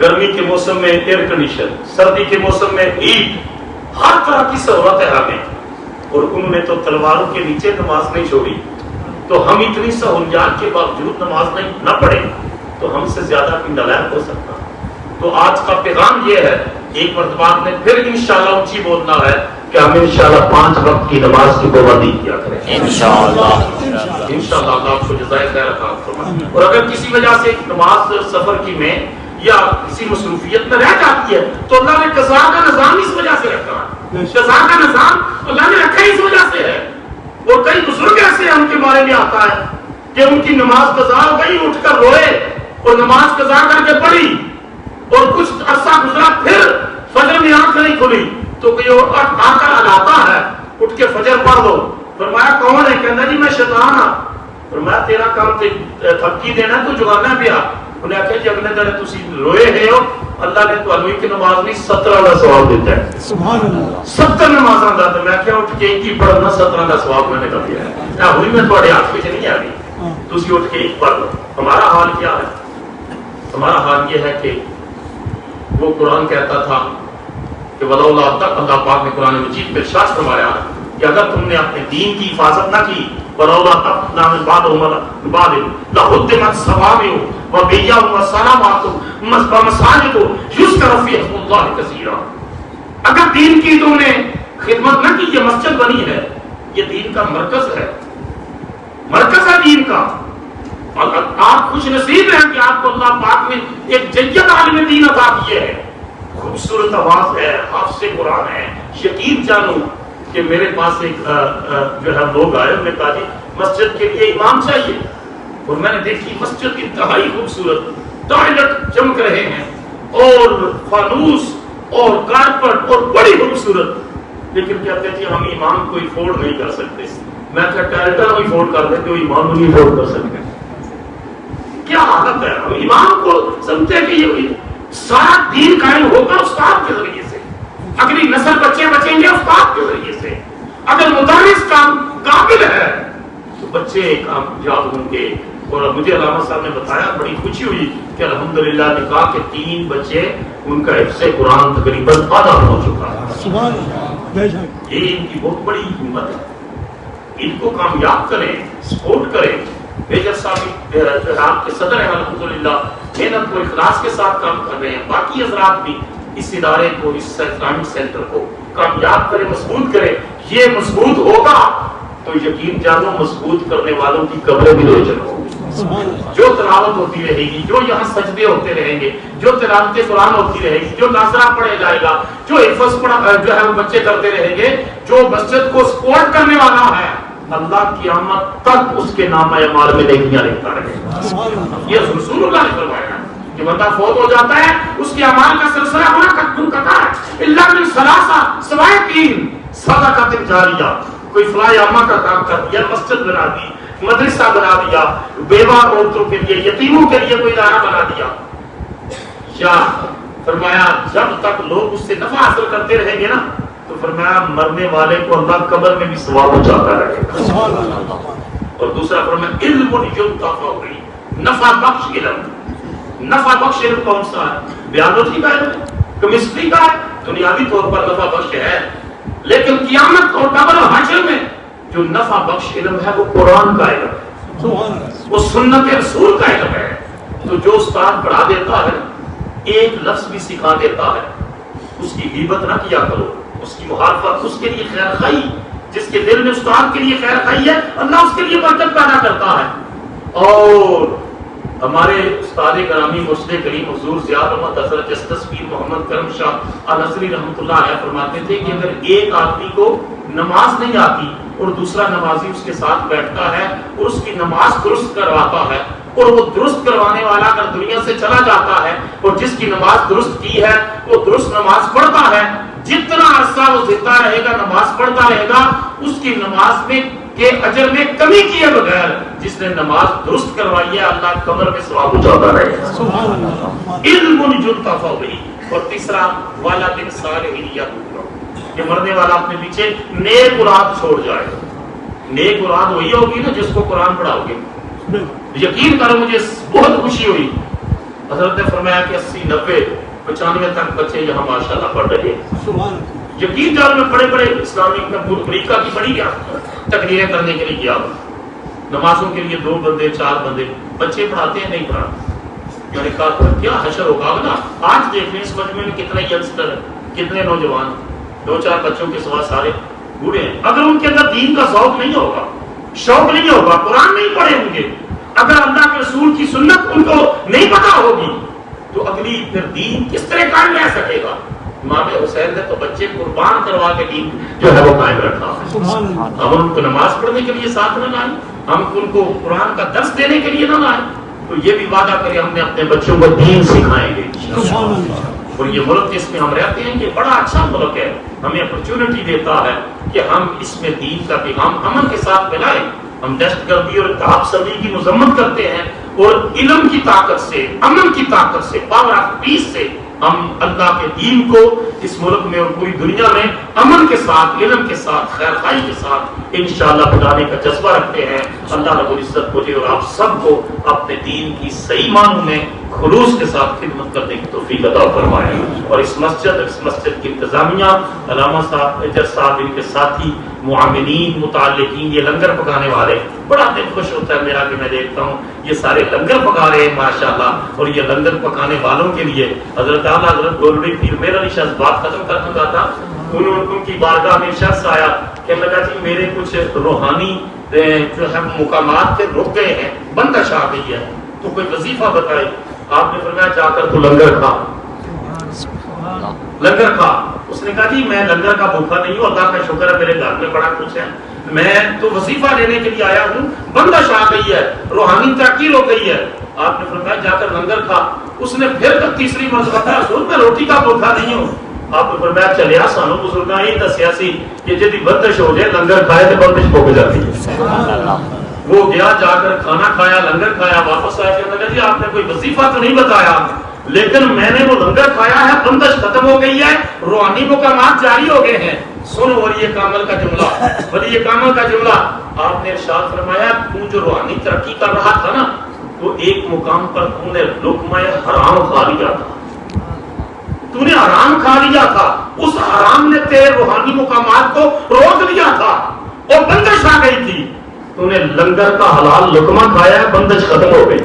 گرمی کے موسم میں ایئر کنڈیشن, سردی کے موسم میں ہیٹ, ہر طرح کی سہولت ہے ہمیں. اور انہوں نے تو تلواروں کے نیچے نماز نہیں چھوڑی. تو ہم اتنی سہولیات کے باوجود نماز نہ پڑھیں تو ہم سے زیادہ کوئی نالائق ہو سکتا. تو آج کا پیغام یہ ہے, ایک مرتبہ نے پھر انشاءاللہ اونچی بولنا ہے کہ ہم انشاءاللہ 5 وقت کی نماز کی پابندی کیا کریں انشاءاللہ. اللہ آپ کو جزائے خیر عطا فرمائے. اور اگر کسی وجہ سے نماز سفر کی میں یا کسی مصروفیت میں رہ جاتی ہے تو اللہ نے قضاء کا نظام اس وجہ سے رکھا ہے. قضاء کا نظام اللہ نے رکھا اس وجہ سے ہے. اور کئی بزرگ ایسے ان کے بارے میں آتا ہے کہ ان کی نماز قضا ہو گئی, اٹھ کر روئے اور نماز قضا کر کے پڑھی اور کچھ عرصہ گزرا پھر فجر میں آنکھ نہیں کھلی تو کوئی آ کر ہلاتا ہے اٹھ کے فجر پڑھ دو. فرمایا کون ہے؟ کہنا جی میں شیطان ہوں. فرمایا تیرا کام تھکی دینا تو جگانا پیا. انہیں آخیا جی اگلے دن تسی روئے ہے ہو, اللہ نے تو کی نماز نہیں 17 کا ثواب دیتا ہے. سبحان اللہ 17 نمازاں دا. تو میں کیا اٹھ کے ایک ہی پڑھنا 17 کا ثواب میں نے کر دیا. ہوئی میں تھوڑے ہاتھ پیچھے نہیں آ گئی, تسی اٹھ کے ایک پڑھ لو. ہمارا حال کیا ہے؟ ہمارا حال یہ ہے کہ وہ قرآن کہتا تھا کہ ولولا تک اللہ پاک نے قرآن مجید میں ارشاد فرمایا کہ اگر تم نے اپنے دین کی حفاظت نہ کی ولولا تک نام بعد بعد لہدمت صوامع وبیع وصلوات ومساجد یذکر فیہا اسم اللہ کثیرا. اگر دین کی تم نے خدمت نہ کی, یہ مسجد بنی ہے, یہ دین کا مرکز ہے, مرکز ہے دین کا. آپ خوش نصیب ہیں کہ آپ کو اللہ پاک نے ایک جید عالم دین عطا کیے ہے، خوبصورت آواز ہے، حافظ قرآن ہے. یقین جانو کہ میرے پاس ایک جو ہے لوگ آئے، انہوں نے کہا جی مسجد کے لیے امام چاہیے، اور میں نے دیکھی مسجد انتہائی خوبصورت، ٹوائلٹ چمک رہے ہیں اور فانوس اور کارپٹ اور بڑی خوبصورت، لیکن کہتے ہیں جی ہم امام کو افورڈ نہیں کر سکتے. میں کہا ٹوائلٹ ہم افورڈ کر دیتے، امام نہیں افورڈ کر سکتے. کیا حالت ہے؟ ہم امام کو سمجھتے ہیں کہ یہ سارا دین قائم ہوگا استاد کے ذریعے سے، اگلی نسل بچے بچیں گے استاد کے ذریعے سے. اگر مدرس کام قابل ہے تو بچے کامیاب ہوں گے. اور مجھے علامہ صاحب نے بتایا، بڑی خوشی ہوئی کہ الحمدللہ نکاح کے 3 بچے ان کا حفظ قرآن تقریباً آدھا ہو چکا ہے. یہ ان کی بہت بڑی ہمت ہے. ان کو کامیاب کریں، سپورٹ کریں. میجر صاحب آپ کے صدر ہیں الحمدللہ، محنت کو اخلاص کے ساتھ کام کر رہے ہیں. باقی حضرات بھی اس ادارے کو، اس اسلامک سینٹر کو کامیاب کریں، مضبوط کریں. یہ مضبوط ہوگا تو یقین جانو مضبوط کرنے والوں کی قبریں بھی روشن ہوگی. جو تلاوت ہوتی رہے گی، جو یہاں سجدے ہوتے رہیں گے، جو تلاوت قرآن ہوتی رہے گی، جو ناظرہ پڑھے جائے گا، جو حفظ جو ہے وہ بچے کرتے رہیں گے، جو مسجد کو سپورٹ کرنے والا ہے، اللہ قیامت تک اس کے نام اعمال میں نیکیاں لکھتا رہے گا. یہ رسول اللہ نے فرمایا کہ بندہ فوت ہو جاتا ہے اس کے اعمال کا سلسلہ ہونا منقطع ہے، الا من ثلاثہ، سوائے 3 صدقۃ جاریہ. کوئی فلاح عامہ کا کام کر دیا، مسجد بنا دی، مدرسہ بنا دیا، بیوہ عورتوں کے لیے، یتیموں کے لیے کوئی ادارہ بنا دیا. یا فرمایا جب تک لوگ اس سے نفع حاصل کرتے رہیں گے نا، تو فرمایا مرنے والے کو اللہ قبر میں بھی ثواب پہنچاتا رہے گا. اور دوسرا فرمایا علم ينتفع به، نفع بخش علم. نفع بخش علم کون سا ہے؟ بیالوجی کا علم، کیمسٹری کا ہے، دنیاوی طور پر نفع بخش ہے، لیکن قیامت اور قبر و حشر میں جو نفع بخش علم ہے وہ قرآن کا علم ہے، وہ سنت رسول کا علم ہے. تو جو استاد پڑھا دیتا ہے، ایک لفظ بھی سکھا دیتا ہے، اس کی غیبت نہ کیا کرو، اس کی مخالفت، اس کے لیے خیر خواہی. جس کے دل میں استاد کے لیے خیر خواہی ہے، اللہ اس کے لیے برکت پیدا کرتا ہے. اور ہمارے استاد گرامی مرشد کریم حضور ضیاء الرحمت حضرت جسٹس پیر محمد کرم شاہ الازہری رحمۃ اللہ علیہ فرماتے تھے کہ اگر ایک آدمی کو نماز نہیں آتی اور دوسرا نمازی اس کے ساتھ بیٹھتا ہے اور اس کی نماز درست کرواتا ہے، اور وہ درست کروانے والا اگر دنیا سے چلا جاتا ہے اور جس کی نماز درست کی ہے وہ درست نماز پڑھتا ہے، جتنا عرصہ وہ زندہ رہے گا نماز پڑھتا رہے گا، اس کی نماز میں کے اجر میں کمی کیے بغیر جس نے نماز درست کروائی ہے اللہ قبر میں ثواب پہنچاتا رہے گا. علم ينتفع به. اور تیسرا والد صالح یدعو، کہ مرنے والا اپنے پیچھے نیک اولاد چھوڑ جائے. نیک اولاد وہی ہوگی نا جس کو قرآن پڑھاؤ گے. یقین کرو مجھے بہت خوشی ہوئی، حضرت نے فرمایا کہ 80 90 95 تک بچے یہاں ماشاءاللہ پڑھ رہے ہیں. یقین جانو میں بڑے بڑے اسلامک میں امریکہ کی بڑی گیا تقریریں کرنے کے لیے گیا، نمازوں کے لیے 2 بندے 4 بندے، بچے پڑھاتے ہیں نہیں پڑھاتے. میں نے کہا کیا حشر ہوگا نا. آج دیکھ لیں اس مجمع میں کتنے ینگسٹر ہیں، کتنے نوجوان، 2-4 بچوں کے سوا سارے بوڑھے ہیں. اگر ان کے اندر دین کا ذوق نہیں ہوگا، شوق نہیں ہوگا، قرآن نہیں پڑھے ہوں گے، اگر اللہ کے رسول کی سنت ان کو نہیں پتا ہوگی، تو اگلی پھر دین کس طرح قائم رہ سکے گا. امام حسین نے تو بچے قربان کروا کے دین جو ہے وہ قائم رکھا ہے. ہم ان کو نماز پڑھنے کے لیے ساتھ نہ لائیں، ہم ان کو قرآن کا درس دینے کے لیے نہ لائیں، تو یہ بھی وعدہ کریں ہم نے اپنے بچوں کو دین سکھائیں گے. اور یہ ملک جس میں ہم رہتے ہیں یہ بڑا اچھا ملک ہے، ہمیں اپرچونٹی دیتا ہے کہ ہم اس میں دین کا پیغام امن کے ساتھ پھیلائیں. ہم دہشت گردی اور اتحاد سازی کی مذمت کرتے ہیں، اور علم کی طاقت سے، امن کی طاقت سے، پاور آف پیس سے ہم اللہ کے دین کو اس ملک میں اور پوری دنیا میں امن کے ساتھ، علم کے ساتھ، خیر خواہی کے ساتھ انشاءاللہ بتانے کا جذبہ رکھتے ہیں. اللہ رب العزت مجھے اور آپ سب کو اپنے دین کی صحیح معنوں میں خلوص کے ساتھ خدمت کرنے کی توفیق عطا فرمائے. اور اس مسجد کی انتظامیہ، علامہ صاحب، میجر صاحب، ان کے ساتھی، معاملین، متعلقین، یہ لنگر پکانے والے، بڑا دل خوش ہوتا ہے میرا کہ میں دیکھتا ہوں یہ سارے لنگر پکا رہے ہیں ماشاءاللہ. اور یہ لنگر پکانے والوں کے لیے حضرت اعلیٰ حضرت گولوی پیر، میرا نشاز بات ختم کرنے کا تھا، ان کی بارگاہ میں شخص آیا کہ لگا جی میرے کچھ روحانی جو ہے مقامات کے رک گئے ہیں، بندش آ گئی ہے تو کوئی وظیفہ بتائے. آپ نے فرمایا جا کر تو لنگر کھا, لنگر کھا. اس نے کہا جی میں لنگر کا بھوکا نہیں ہوں, اللہ کا شکر ہے میرے گھر میں بڑا کچھ ہے, میں تو وظیفہ لینے کے لیے آیا ہوں, بندش آ گئی ہے, روحانی ترقی ہو گئی ہے. آپ نے فرمایا جا کر لنگر کھا. اس نے پھر تیسری مرتبہ کہا رسول میں روٹی کا بھوکا نہیں ہوں. آپ نے فرمایا چلیا سانو بزرگاں یہ دسیا سی کہ جدی بندش ہو جائے لنگر کھائے تو بندش بھوک جاتی ہے. وہ گیا جا کر کھانا کھایا, لنگر کھایا, واپس آیا کہنے لگا جی آپ نے کوئی وظیفہ تو نہیں بتایا, لیکن میں نے وہ لنگر کھایا ہے, بندش ختم ہو گئی ہے, روحانی مقامات جاری ہو گئے ہیں. سن ولی کامل کا جملہ, ولی کامل کا جملہ. آپ نے ارشاد فرمایا تو جو روحانی ترقی کر رہا تھا نا, تو ایک مقام پر تو نے لقمہ حرام کھا لیا تھا, تو نے حرام کھا لیا تھا. اس حرام نے تیرے روحانی مقامات کو روک لیا تھا اور بندش آ گئی تھی. تو نے لنگر کا حلال لقمہ کھایا ہے, بندش ختم ہو گئی.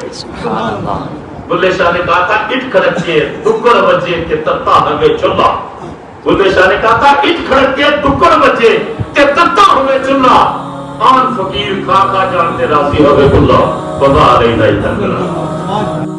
بلے شاہ نے کہا تھا اٹھ کھڑکے ڈکڑ بجے کہ تتا ہوئے چولہا. بلے شاہ نے کہا تھا اٹھ کھڑکے ڈکڑ بجے کہ تتا ہوئے چولہا. آن فقیر کھا کھا جانتے راضی ہوئے اللہ بتا رہی نہیں تنگنا.